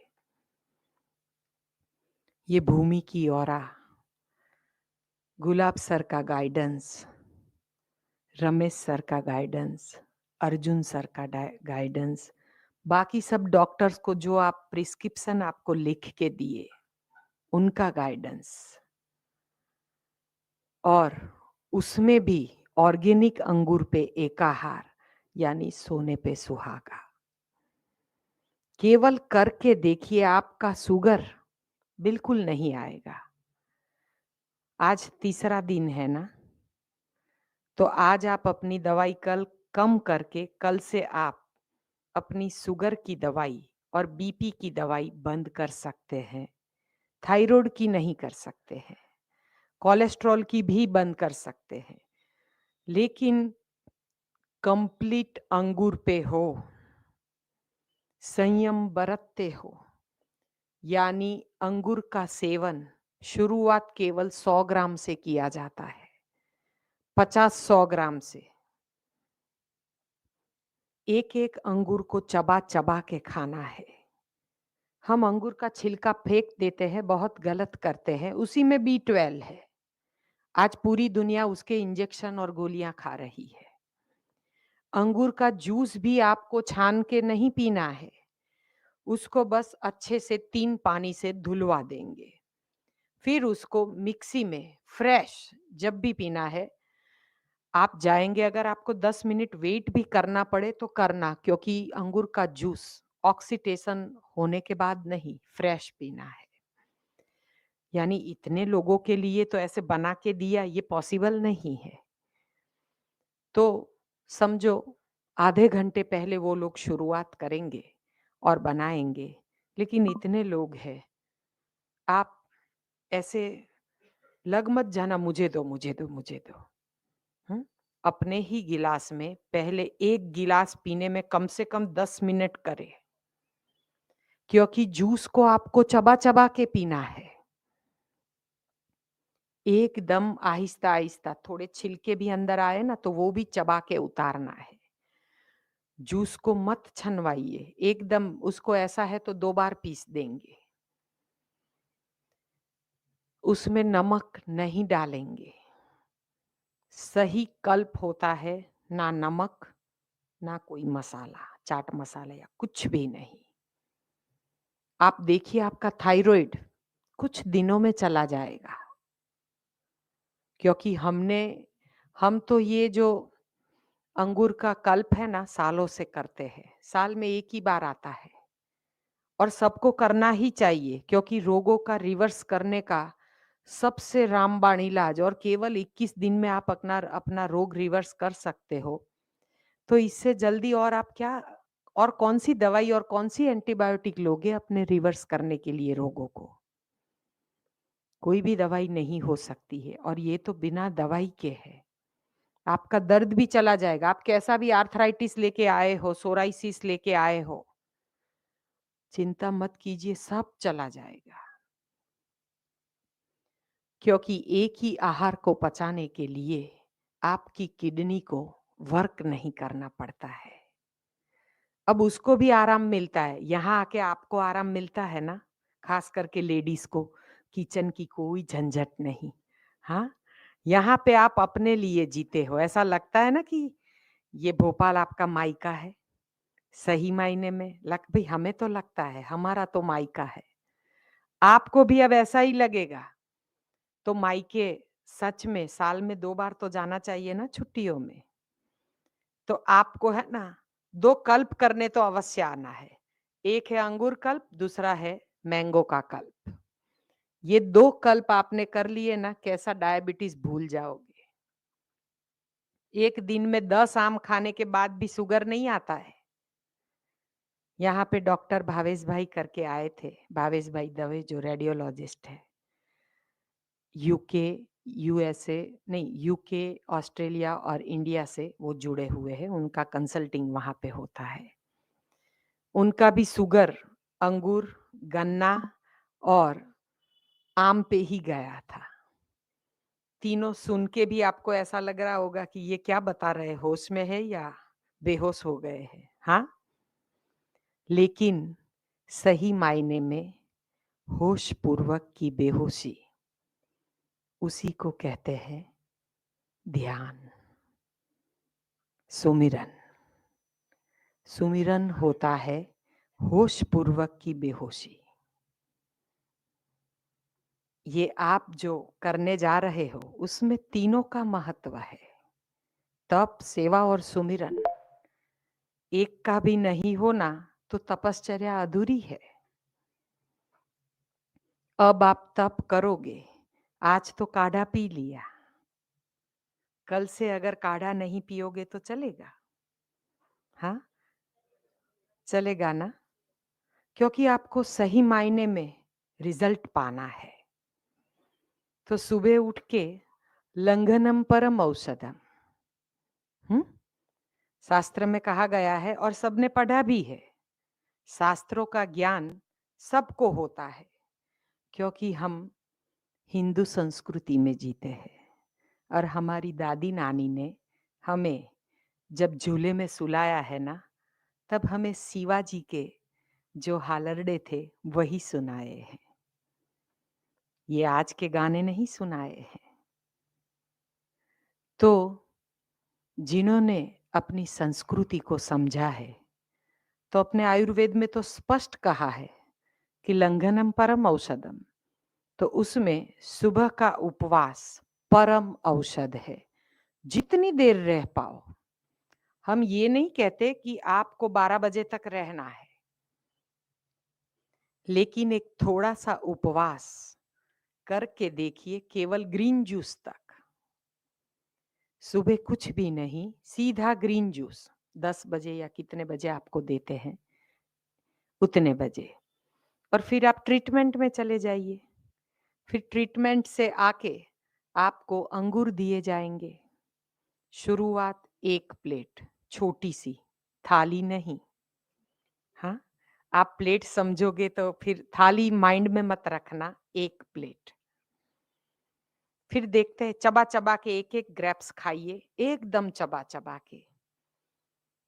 ये भूमि की औरा, गुलाब सर का गाइडेंस, रमेश सर का गाइडेंस, अर्जुन सर का गाइडेंस, बाकी सब डॉक्टर्स को जो आप प्रिस्क्रिप्शन आपको लिख के दिए उनका गाइडेंस, और उसमें भी ऑर्गेनिक अंगूर पे एकाहार यानी सोने पे सुहागा। केवल करके देखिए, आपका शुगर बिल्कुल नहीं आएगा। आज तीसरा दिन है ना, तो आज आप अपनी दवाई कल कम करके कल से आप अपनी शुगर की दवाई और बीपी की दवाई बंद कर सकते हैं। थायराइड की नहीं कर सकते हैं, कोलेस्ट्रॉल की भी बंद कर सकते हैं, लेकिन कंप्लीट अंगूर पे हो, संयम बरतते हो, यानी अंगूर का सेवन शुरुआत केवल 100 ग्राम से किया जाता है, 50-100 ग्राम से। एक एक अंगूर को चबा चबा के खाना है। हम अंगूर का छिलका फेंक देते हैं, बहुत गलत करते हैं, उसी में B12 है। आज पूरी दुनिया उसके इंजेक्शन और गोलियां खा रही है। अंगूर का जूस भी आपको छान के नहीं पीना है, उसको बस अच्छे से 3 पानी से धुलवा देंगे, फिर उसको मिक्सी में फ्रेश जब भी पीना है आप जाएंगे। अगर आपको 10 मिनट वेट भी करना पड़े तो करना, क्योंकि अंगूर का जूस ऑक्सीडेशन होने के बाद नहीं, फ्रेश पीना है। यानी इतने लोगों के लिए तो ऐसे बना के दिया, ये पॉसिबल नहीं है। तो समझो आधे घंटे पहले वो लोग शुरुआत करेंगे और बनाएंगे, लेकिन इतने लोग हैं, आप ऐसे लग मत जाना मुझे दो मुझे दो मुझे दो। अपने ही गिलास में पहले एक गिलास पीने में कम से कम 10 मिनट करे, क्योंकि जूस को आपको चबा चबा के पीना है, एकदम आहिस्ता आहिस्ता। थोड़े छिलके भी अंदर आए ना तो वो भी चबा के उतारना है। जूस को मत छनवाइए एकदम, उसको ऐसा है तो 2 बार पीस देंगे, उसमें नमक नहीं डालेंगे। सही कल्प होता है, ना नमक ना कोई मसाला, चाट मसाला या कुछ भी नहीं। आप देखिए आपका थायराइड कुछ दिनों में चला जाएगा, क्योंकि हम तो ये जो अंगूर का कल्प है ना सालों से करते हैं, साल में एक ही बार आता है और सबको करना ही चाहिए, क्योंकि रोगों का रिवर्स करने का सबसे रामबाण इलाज, और केवल 21 दिन में आप अपना रोग रिवर्स कर सकते हो। तो इससे जल्दी और आप क्या और कौन सी दवाई और कौन सी एंटीबायोटिक लोगे अपने रिवर्स करने के लिए रोगों को? कोई भी दवाई नहीं हो सकती है, और ये तो बिना दवाई के है। आपका दर्द भी चला जाएगा। आप कैसा भी आर्थराइटिस लेके आए हो, सोराइसिस लेके आए हो, चिंता मत कीजिए, सब चला जाएगा। क्योंकि एक ही आहार को पचाने के लिए आपकी किडनी को वर्क नहीं करना पड़ता है। अब उसको भी आराम मिलता है। यहाँ आके आपको आराम मिलता है ना, खास करके लेडीज को, किचन की कोई झंझट नहीं। हाँ, यहाँ पे आप अपने लिए जीते हो। ऐसा लगता है ना कि ये भोपाल आपका मायका है। सही मायने में लग भाई, हमें तो लगता है हमारा तो मायका है। आपको भी अब ऐसा ही लगेगा। तो मायके सच में साल में 2 बार तो जाना चाहिए ना छुट्टियों में। तो आपको है ना 2 कल्प करने तो अवश्य आना है। एक है अंगूर कल्प, दूसरा है मैंगो का कल्प। ये 2 कल्प आपने कर लिए ना, कैसा डायबिटीज भूल जाओगे। एक दिन में 10 आम खाने के बाद भी शुगर नहीं आता है। यहाँ पे डॉक्टर भावेश भाई करके आए थे, भावेश भाई दवे, जो रेडियोलॉजिस्ट है। यूके, यूएसए नहीं, यूके, ऑस्ट्रेलिया और इंडिया से वो जुड़े हुए हैं। उनका कंसल्टिंग वहां पे होता है। उनका भी शुगर अंगूर, गन्ना और आम पे ही गया था। तीनों सुन के भी आपको ऐसा लग रहा होगा कि ये क्या बता रहे, होश में है या बेहोश हो गए हैं। हाँ, लेकिन सही मायने में होश पूर्वक की बेहोशी, उसी को कहते हैं ध्यान, सुमिरन। सुमिरन होता है होश पूर्वक की बेहोशी। ये आप जो करने जा रहे हो उसमें तीनों का महत्व है। तप, सेवा और सुमिरन। एक का भी नहीं होना तो तपश्चर्या अधूरी है। अब आप तप करोगे। आज तो काढ़ा पी लिया, कल से अगर काढ़ा नहीं पियोगे तो चलेगा? हाँ, चलेगा ना? क्योंकि आपको सही मायने में रिजल्ट पाना है। तो सुबह उठ के लंघनम परम औषधम, शास्त्र में कहा गया है और सबने पढ़ा भी है। शास्त्रों का ज्ञान सबको होता है, क्योंकि हम हिंदू संस्कृति में जीते हैं। और हमारी दादी नानी ने हमें जब झूले में सुलाया है ना, तब हमें शिवाजी के जो हालरडे थे वही सुनाए हैं। ये आज के गाने नहीं सुनाए हैं। तो जिन्होंने अपनी संस्कृति को समझा है, तो अपने आयुर्वेद में तो स्पष्ट कहा है कि लंघनम परम औषधम। तो उसमें सुबह का उपवास परम औषध है। जितनी देर रह पाओ। हम ये नहीं कहते कि आपको 12 बजे तक रहना है, लेकिन एक थोड़ा सा उपवास करके देखिए, केवल ग्रीन जूस तक। सुबह कुछ भी नहीं, सीधा ग्रीन जूस 10 बजे या कितने बजे आपको देते हैं उतने बजे। और फिर आप ट्रीटमेंट में चले जाइए। फिर ट्रीटमेंट से आके आपको अंगूर दिए जाएंगे। शुरुआत 1 प्लेट, छोटी सी थाली नहीं। हाँ, आप प्लेट समझोगे तो फिर थाली माइंड में मत रखना, 1 प्लेट। फिर देखते हैं, चबा चबा के एक एक ग्रेप्स खाइए, एकदम चबा चबा के।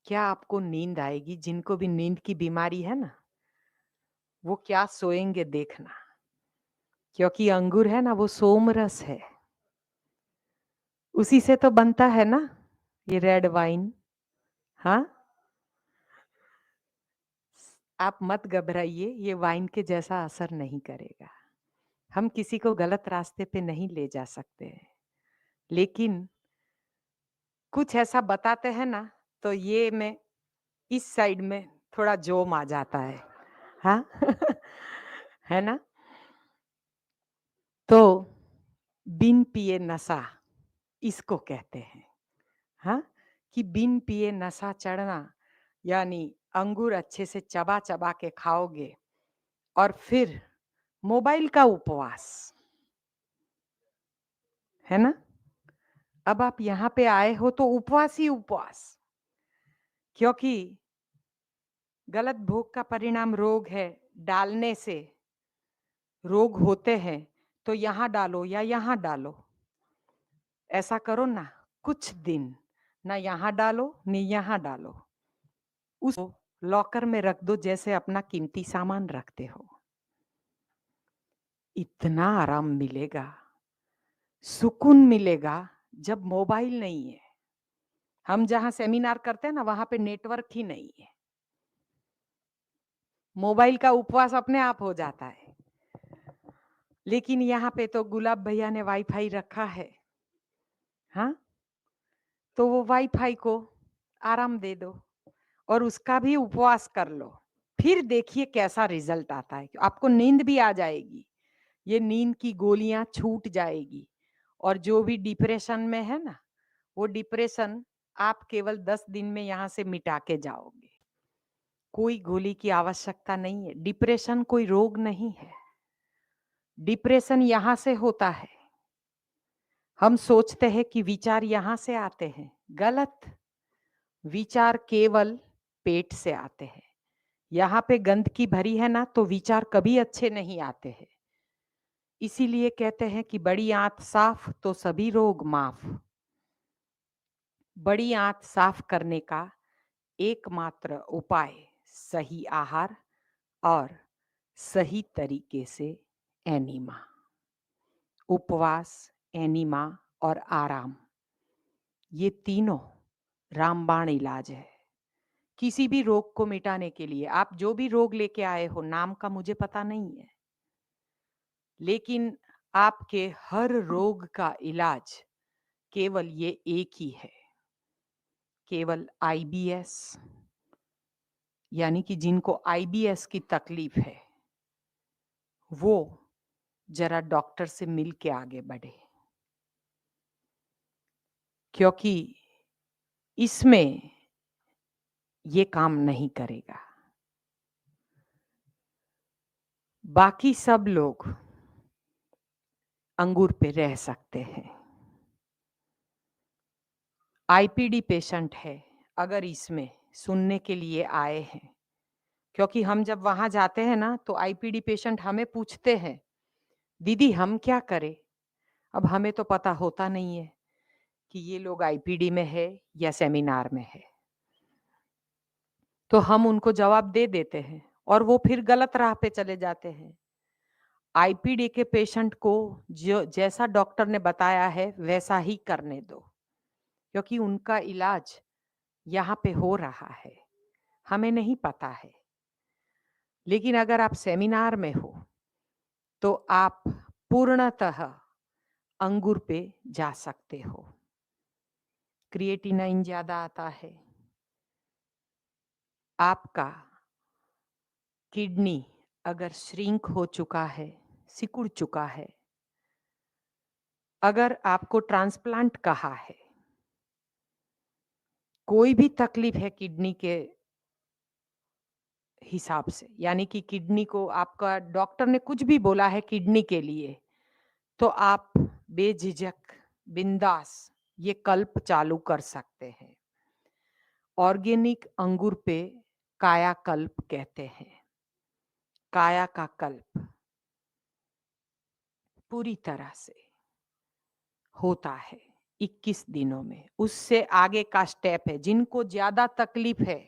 क्या आपको नींद आएगी। जिनको भी नींद की बीमारी है ना, वो क्या सोएंगे देखना। क्योंकि अंगूर है ना, वो सोमरस है। उसी से तो बनता है ना ये रेड वाइन। हाँ, आप मत घबराइए, ये वाइन के जैसा असर नहीं करेगा। हम किसी को गलत रास्ते पे नहीं ले जा सकते हैं, लेकिन कुछ ऐसा बताते हैं ना, तो ये में इस साइड में थोड़ा जोम आ जाता है। हाँ है ना? तो बिन पिए नशा इसको कहते हैं। हाँ, कि बिन पिए नशा चढ़ना, यानी अंगूर अच्छे से चबा-चबा के खाओगे और फिर मोबाइल का उपवास, है ना? अब आप यहाँ पे आए हो तो उपवास ही उपवास, क्योंकि गलत भोग का परिणाम रोग है, डालने से रोग होते हैं, तो यहाँ डालो या यहाँ डालो। ऐसा करो ना, कुछ दिन, ना यहाँ डालो, ना यहाँ डालो। उसको लॉकर में रख दो जैसे अपना कीमती सामान रखते हो। इतना आराम मिलेगा, सुकून मिलेगा जब मोबाइल नहीं है। हम जहाँ सेमिनार करते हैं ना, वहाँ पे नेटवर्क ही नहीं है। मोबाइल का उपवास अपने आप हो जाता है। लेकिन यहाँ पे तो गुलाब भैया ने वाईफाई रखा है, हाँ? तो वो वाईफाई को आराम दे दो और उसका भी उपवास कर लो। फिर देखिए कैसा रिजल्ट आता है। आपको नींद भी आ जाएगी। ये नींद की गोलियां छूट जाएगी और जो भी डिप्रेशन में है ना, वो डिप्रेशन आप केवल 10 दिन में यहाँ से मिटा के जाओगे। कोई गोली की आवश्यकता नहीं है। डिप्रेशन कोई रोग नहीं है। डिप्रेशन यहाँ से होता है। हम सोचते हैं कि विचार यहाँ से आते हैं, गलत। विचार केवल पेट से आते हैं। यहाँ पे गंदगी भरी है ना, तो विचार कभी अच्छे नहीं आते हैं। इसीलिए कहते हैं कि बड़ी आंत साफ तो सभी रोग माफ। बड़ी आंत साफ करने का एकमात्र उपाय सही आहार और सही तरीके से एनीमा, उपवास, एनीमा और आराम, ये तीनों रामबाण इलाज है किसी भी रोग को मिटाने के लिए। आप जो भी रोग लेके आए हो, नाम का मुझे पता नहीं है, लेकिन आपके हर रोग का इलाज केवल ये एक ही है, केवल आईबीएस। यानी कि जिनको आईबीएस की तकलीफ है, वो जरा डॉक्टर से मिल के आगे बढ़े, क्योंकि इसमें ये काम नहीं करेगा। बाकी सब लोग अंगूर पे रह सकते हैं। आईपीडी पेशेंट है, अगर इसमें सुनने के लिए आए हैं, क्योंकि हम जब वहां जाते हैं ना, तो आईपीडी पेशेंट हमें पूछते हैं, दीदी हम क्या करें? अब हमें तो पता होता नहीं है कि ये लोग आईपीडी में है या सेमिनार में है, तो हम उनको जवाब दे देते हैं और वो फिर गलत राह पे चले जाते हैं। आईपीडी के पेशेंट को जो जैसा डॉक्टर ने बताया है वैसा ही करने दो, क्योंकि उनका इलाज यहाँ पे हो रहा है, हमें नहीं पता है। लेकिन अगर आप सेमिनार में हो तो आप पूर्णतः अंगूर पे जा सकते हो। क्रिएटिनाइन ज्यादा आता है, आपका किडनी अगर श्रिंक हो चुका है, सिकुड़ चुका है, अगर आपको ट्रांसप्लांट कहा है, कोई भी तकलीफ है किडनी के हिसाब से, यानी कि किडनी को आपका डॉक्टर ने कुछ भी बोला है किडनी के लिए, तो आप बेझिझक बिंदास ये कल्प चालू कर सकते हैं। ऑर्गेनिक अंगूर पे कायाकल्प कहते हैं। काया का कल्प पूरी तरह से होता है 21 दिनों में। उससे आगे का स्टेप है, जिनको ज्यादा तकलीफ है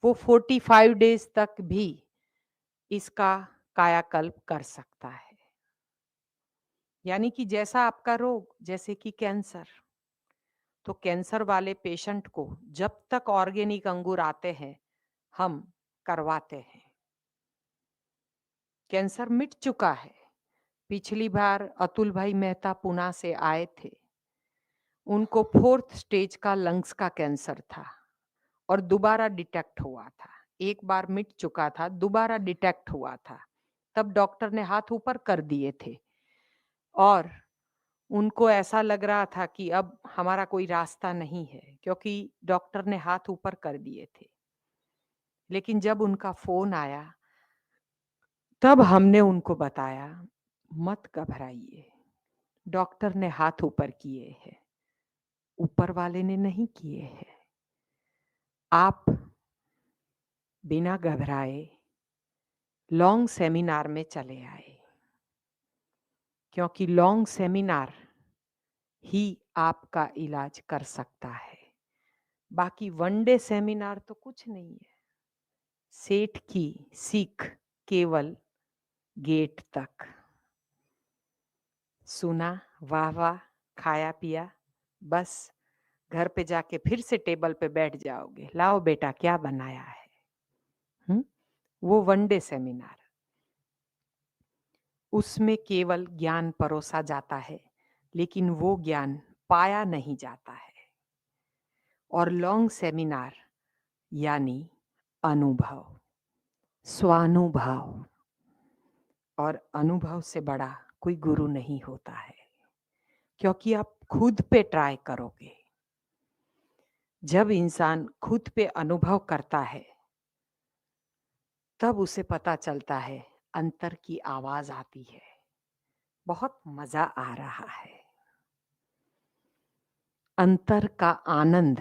वो 45 डेज तक भी इसका कायाकल्प कर सकता है। यानी कि जैसा आपका रोग, जैसे कि कैंसर, तो कैंसर वाले पेशेंट को जब तक ऑर्गेनिक अंगूर आते हैं हम करवाते हैं। कैंसर मिट चुका है। पिछली बार अतुल भाई मेहता पुणे से आए थे, उनको 4th स्टेज का लंग्स का कैंसर था और दोबारा डिटेक्ट हुआ था। एक बार मिट चुका था, दोबारा डिटेक्ट हुआ था, तब डॉक्टर ने हाथ ऊपर कर दिए थे और उनको ऐसा लग रहा था कि अब हमारा कोई रास्ता नहीं है, क्योंकि डॉक्टर ने हाथ ऊपर कर दिए थे। लेकिन जब उनका फ़ोन आया, तब हमने उनको बताया, "मत घबराइए, डॉक्टर ने हाथ ऊपर किए हैं, ऊपर वाले ने नहीं किए हैं। आप बिना घबराए लॉन्ग सेमिनार में चले आए, क्योंकि लॉन्ग सेमिनार ही आपका इलाज कर सकता है। बाकी वन डे सेमिनार तो कुछ नहीं है। सेठ की सीख केवल गेट तक। सुना, वाह वाह, खाया पिया, बस घर पे जाके फिर से टेबल पे बैठ जाओगे। लाओ बेटा क्या बनाया है? वो वन डे सेमिनार, उसमें केवल ज्ञान परोसा जाता है, लेकिन वो ज्ञान पाया नहीं जाता है। और लॉन्ग सेमिनार यानी अनुभव, स्वानुभव, और अनुभव से बड़ा कोई गुरु नहीं होता है, क्योंकि आप खुद पे ट्राई करोगे। जब इंसान खुद पे अनुभव करता है, तब उसे पता चलता है, अंतर की आवाज आती है, बहुत मजा आ रहा है। अंतर का आनंद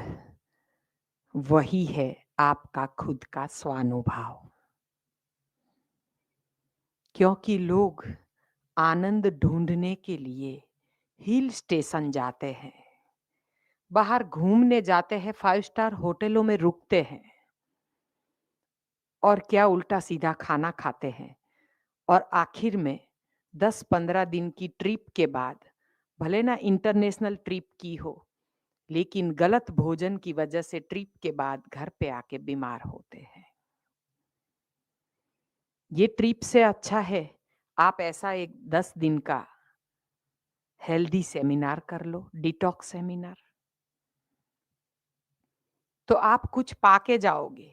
वही है आपका खुद का स्वानुभव। क्योंकि लोग आनंद ढूंढने के लिए हिल स्टेशन जाते हैं, बाहर घूमने जाते हैं, 5 स्टार होटलों में रुकते हैं, और क्या उल्टा सीधा खाना खाते हैं, और आखिर में 10-15 दिन की ट्रिप के बाद, भले ना इंटरनेशनल ट्रिप की हो, लेकिन गलत भोजन की वजह से ट्रिप के बाद घर पे आके बीमार होते हैं। ये ट्रिप से अच्छा है आप ऐसा एक 10 दिन का हेल्दी सेमिनार कर लो, डिटॉक्स सेमिनार, तो आप कुछ पाके जाओगे।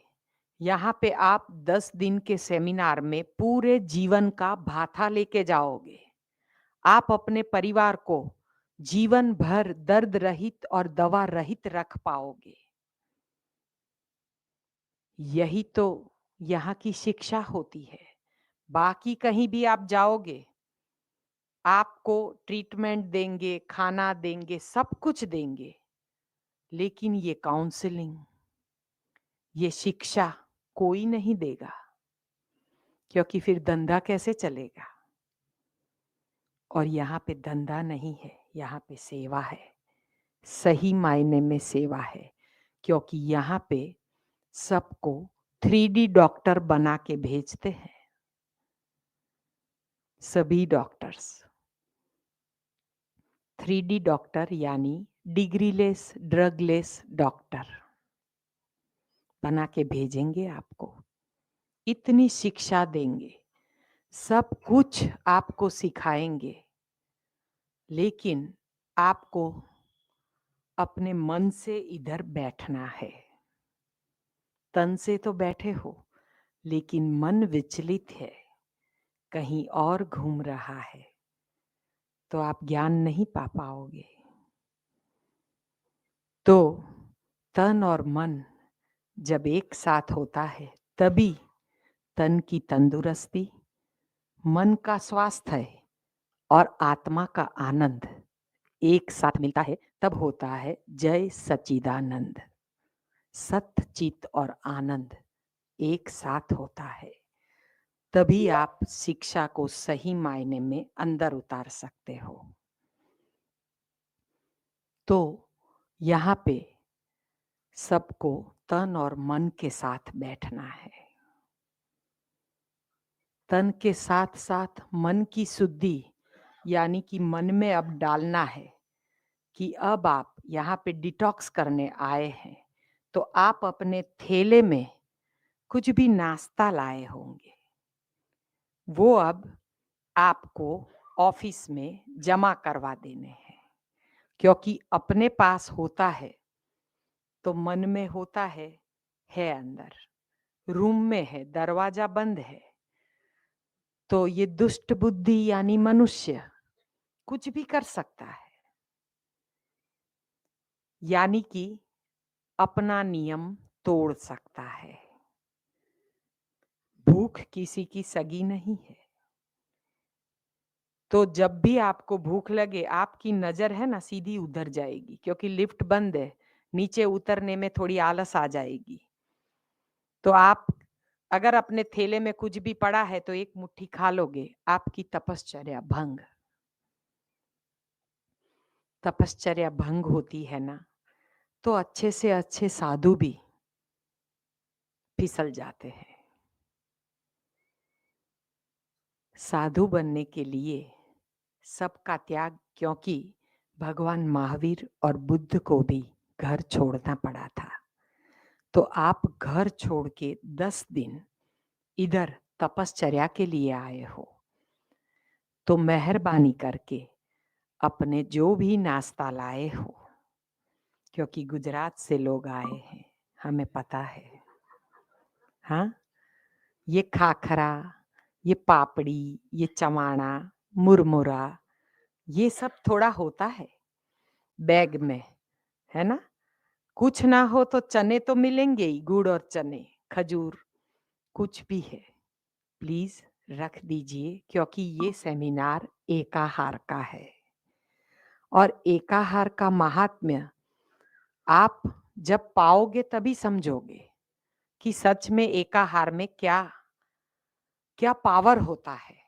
यहाँ पे आप 10 दिन के सेमिनार में पूरे जीवन का भाथा लेके जाओगे। आप अपने परिवार को जीवन भर दर्द रहित और दवा रहित रख पाओगे। यही तो यहाँ की शिक्षा होती है। बाकी कहीं भी आप जाओगे, आपको ट्रीटमेंट देंगे, खाना देंगे, सब कुछ देंगे, लेकिन ये काउंसलिंग, ये शिक्षा कोई नहीं देगा, क्योंकि फिर धंधा कैसे चलेगा? और यहाँ पे धंधा नहीं है, यहाँ पे सेवा है, सही मायने में सेवा है, क्योंकि यहाँ पे सबको 3D डॉक्टर बना के भेजते हैं, सभी डॉक्टर्स 3D डॉक्टर यानी डिग्रीलेस ड्रगलेस डॉक्टर बना के भेजेंगे आपको। इतनी शिक्षा देंगे, सब कुछ आपको सिखाएंगे, लेकिन आपको अपने मन से इधर बैठना है। तन से तो बैठे हो, लेकिन मन विचलित है, कहीं और घूम रहा है, तो आप ज्ञान नहीं पा पाओगे। तो तन और मन जब एक साथ होता है, तभी तन की तंदुरुस्ती, मन का स्वास्थ्य और आत्मा का आनंद एक साथ मिलता है, तब होता है जय सच्चिदानंद। सत्य चित और आनंद एक साथ होता है, तभी आप शिक्षा को सही मायने में अंदर उतार सकते हो। तो यहाँ पे सबको तन और मन के साथ बैठना है। तन के साथ साथ मन की शुद्धि, यानी कि मन में अब डालना है कि अब आप यहाँ पे डिटॉक्स करने आए हैं, तो आप अपने थैले में कुछ भी नाश्ता लाए होंगे, वो अब आपको ऑफिस में जमा करवा देने हैं, क्योंकि अपने पास होता है तो मन में होता है अंदर, रूम में है, दरवाजा बंद है, तो ये दुष्ट बुद्धि यानी मनुष्य कुछ भी कर सकता है, यानी कि अपना नियम तोड़ सकता है। भूख किसी की सगी नहीं है। तो जब भी आपको भूख लगे, आपकी नज़र है ना सीधी उधर जाएगी, क्योंकि लिफ्ट बंद है, नीचे उतरने में थोड़ी आलस आ जाएगी। तो आप अगर अपने थैले में कुछ भी पड़ा है तो एक मुट्ठी खा लोगे, आपकी तपश्चर्या भंग। तपश्चर्या भंग होती है ना, तो अच्छे से अच्छे साधु भी फिसल जाते हैं। साधु बनने के लिए सबका त्याग, क्योंकि भगवान महावीर और बुद्ध को भी घर छोड़ना पड़ा था। तो आप घर छोड़ के 10 दिन इधर तपश्चर्या के लिए आए हो, तो मेहरबानी करके अपने जो भी नाश्ता लाए हो, क्योंकि गुजरात से लोग आए हैं, हमें पता है। हाँ, ये खाखरा, ये पापड़ी, ये चवाणा, मुरमुरा, ये सब थोड़ा होता है बैग में, है ना। कुछ ना हो तो चने तो मिलेंगे ही, गुड़ और चने, खजूर, कुछ भी है, प्लीज रख दीजिए, क्योंकि ये सेमिनार एकाहार का है और एकाहार का महात्म्य आप जब पाओगे तभी समझोगे कि सच में एकाहार में क्या क्या पावर होता है।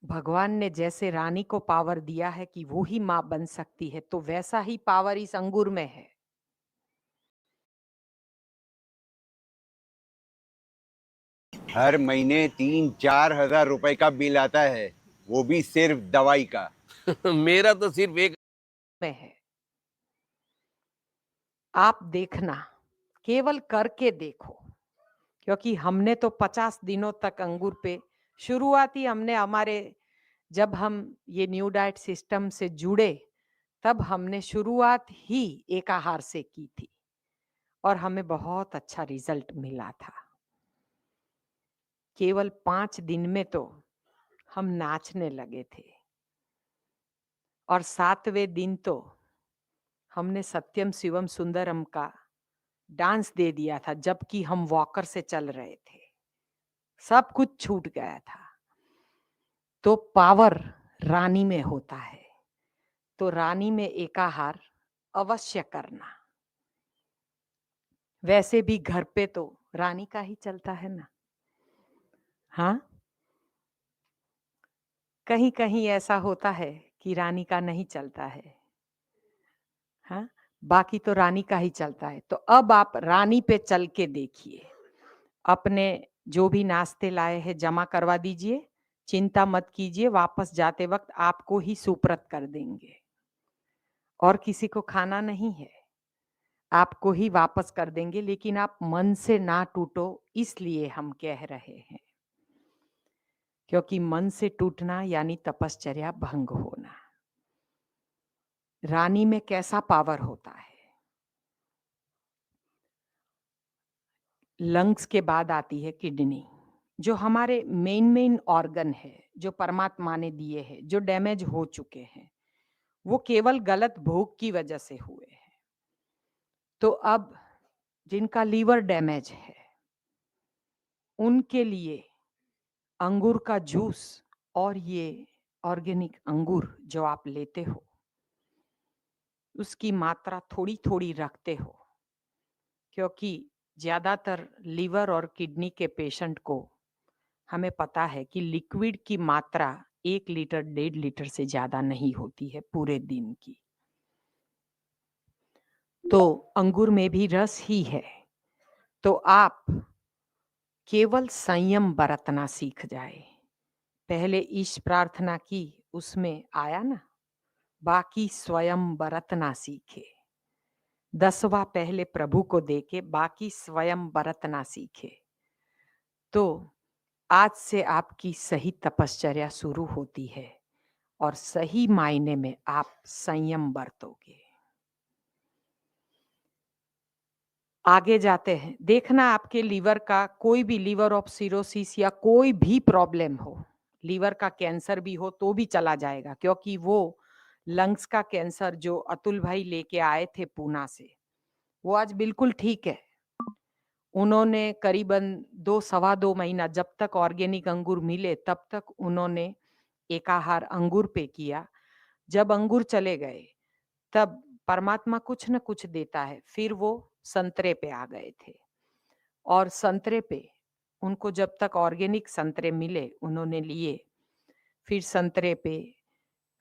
भगवान ने जैसे रानी को पावर दिया है कि वो ही मां बन सकती है, तो वैसा ही पावर इस अंगूर में है। हर महीने 3-4 हजार रुपए का बिल आता है, वो भी सिर्फ दवाई का। मेरा तो सिर्फ एक में है। आप देखना, केवल करके देखो, क्योंकि हमने तो 50 दिनों तक अंगूर पे शुरुआती हमने हमारे जब हम ये न्यू डाइट सिस्टम से जुड़े तब हमने शुरुआत ही एकाहार से की थी और हमें बहुत अच्छा रिजल्ट मिला था। केवल 5 दिन में तो हम नाचने लगे थे और 7वें दिन तो हमने सत्यम शिवम सुंदरम का डांस दे दिया था, जबकि हम वॉकर से चल रहे थे, सब कुछ छूट गया था। तो पावर रानी में होता है, तो रानी में एकाहार अवश्य करना। वैसे भी घर पे तो रानी का ही चलता है ना। हाँ, कहीं कहीं ऐसा होता है कि रानी का नहीं चलता है। हाँ, बाकी तो रानी का ही चलता है। तो अब आप रानी पे चल के देखिए, अपने जो भी नाश्ते लाए हैं जमा करवा दीजिए, चिंता मत कीजिए, वापस जाते वक्त आपको ही सुपुर्द कर देंगे और किसी को खाना नहीं है, आपको ही वापस कर देंगे। लेकिन आप मन से ना टूटो, इसलिए हम कह रहे हैं, क्योंकि मन से टूटना यानी तपश्चर्या भंग होना। रानी में कैसा पावर होता है? लंग्स के बाद आती है किडनी, जो हमारे मेन ऑर्गन है, जो परमात्मा ने दिए हैं, जो डैमेज हो चुके हैं, वो केवल गलत भोग की वजह से हुए हैं। तो अब जिनका लीवर डैमेज है, उनके लिए अंगूर का जूस और ये ऑर्गेनिक अंगूर जो आप लेते हो, उसकी मात्रा थोड़ी थोड़ी रखते हो, क्योंकि ज्यादातर लीवर और किडनी के पेशेंट को हमें पता है कि लिक्विड की मात्रा 1 लीटर 1.5 लीटर से ज्यादा नहीं होती है पूरे दिन की। तो अंगूर में भी रस ही है। तो आप केवल संयम बरतना सीख जाए। पहले ईश प्रार्थना की, उसमें आया ना, बाकी स्वयं बरतना सीखे। 10वां पहले प्रभु को देके बाकी स्वयं बरतना सीखे। तो आज से आपकी सही तपश्चर्या शुरू होती है और सही मायने में आप संयम बरतोगे। आगे जाते हैं, देखना आपके लीवर का कोई भी, लीवर ऑफ सिरोसिस या कोई भी प्रॉब्लम हो, लीवर का कैंसर भी हो तो भी चला जाएगा, क्योंकि वो लंग्स का कैंसर जो अतुल भाई लेके आए थे पूना से, वो आज बिल्कुल ठीक है। उन्होंने करीबन 2 सवा 2 महीना जब तक ऑर्गेनिक अंगूर मिले तब तक उन्होंने एकाहार अंगूर पे किया। जब अंगूर चले गए तब परमात्मा कुछ न कुछ देता है। फिर वो संतरे पे आ गए थे और संतरे पे उनको जब तक ऑर्गेनिक संतरे मिले उन्होंने लिए। फिर संतरे पे,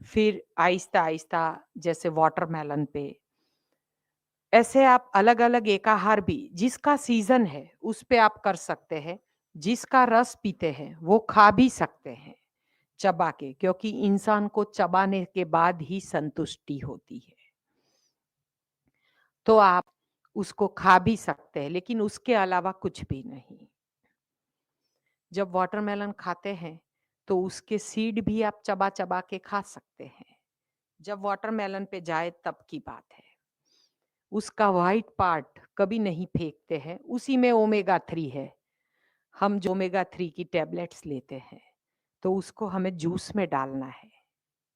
फिर आहिस्ता-आहिस्ता जैसे वाटरमेलन पे। ऐसे आप अलग-अलग एकाहार भी जिसका सीज़न है उस पे आप कर सकते हैं। जिसका रस पीते हैं वो खा भी सकते हैं चबा के, क्योंकि इंसान को चबाने के बाद ही संतुष्टि होती है। तो आप उसको खा भी सकते हैं, लेकिन उसके अलावा कुछ भी नहीं। जब वाटरमेलन खाते हैं तो उसके सीड भी आप चबा-चबा के खा सकते हैं। जब वाटरमेलन पे जाए तब की बात है। उसका व्हाइट पार्ट कभी नहीं फेंकते हैं, उसी में ओमेगा 3 है। हम जो ओमेगा 3 की टैबलेट्स लेते हैं, तो उसको हमें जूस में डालना है।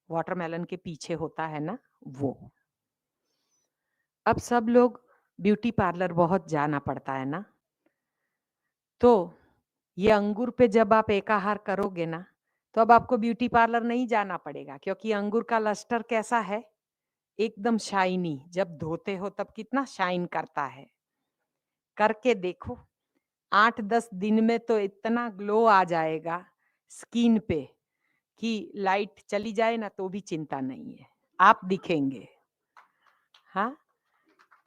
वाटरमेलन के पीछे होता है ना वो। अब सब लोग ब्यूटी पार्लर बहुत जाना पड़ता है ना, तो ये अंगूर पे जब आप एकाहार करोगे ना, तो अब आपको ब्यूटी पार्लर नहीं जाना पड़ेगा, क्योंकि अंगूर का लस्टर कैसा है? एकदम शाइनी। जब धोते हो तब कितना शाइन करता है। करके देखो, 8-10 दिन में तो इतना ग्लो आ जाएगा स्किन पे कि लाइट चली जाए ना तो भी चिंता नहीं है, आप दिखेंगे। हाँ,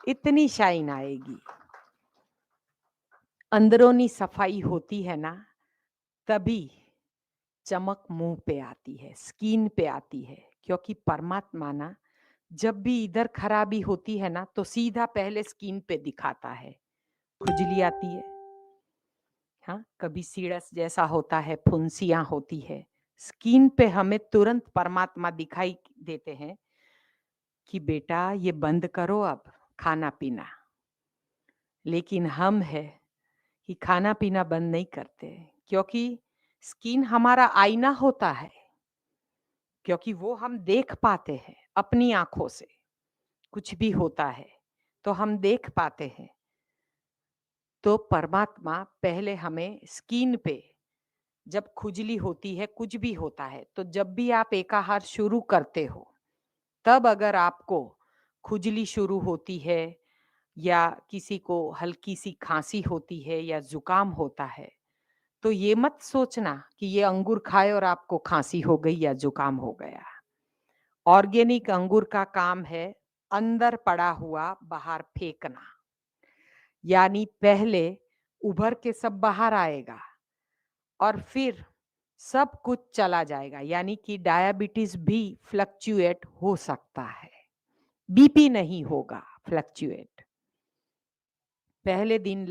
इतनी शाइन आएगी। अंदरूनी सफाई होती है ना, तभी चमक मुंह पे आती है, स्किन पे आती है। क्योंकि परमात्मा ना जब भी इधर खराबी होती है ना तो सीधा पहले स्किन पे दिखाता है। खुजली आती है, हाँ, कभी सीढ़स जैसा होता है, फुंसियाँ होती है, स्किन पे हमें तुरंत परमात्मा दिखाई देते हैं कि बेटा ये बंद करो अब खाना-पीना। लेकिन हम है कि खाना-पीना बंद नहीं करते, क्योंकि स्किन हमारा आईना होता है, क्योंकि वो हम देख पाते हैं अपनी आँखों से। कुछ भी होता है, तो हम देख पाते हैं। तो परमात्मा पहले हमें स्किन पे जब खुजली होती है, कुछ भी होता है, तो जब भी आप एकाहार शुरू करते हो, तब अगर आपको खुजली शुरू होती है या किसी को हल्की-सी खाँसी होती है या ज़ुकाम होता है, तो ये मत सोचना कि ये अंगूर खाए और आपको खाँसी हो गई या ज़ुकाम हो गया। ऑर्गेनिक अंगूर का काम है अंदर पड़ा हुआ बाहर फेंकना। यानी पहले उभर के सब बाहर आएगा और फिर सब कुछ चला जाएगा, यानी कि डायबिटीज भी फ्लक्चुएट हो सकता है, बीपी नहीं होगा फ्लक्चुएट। पहले दिन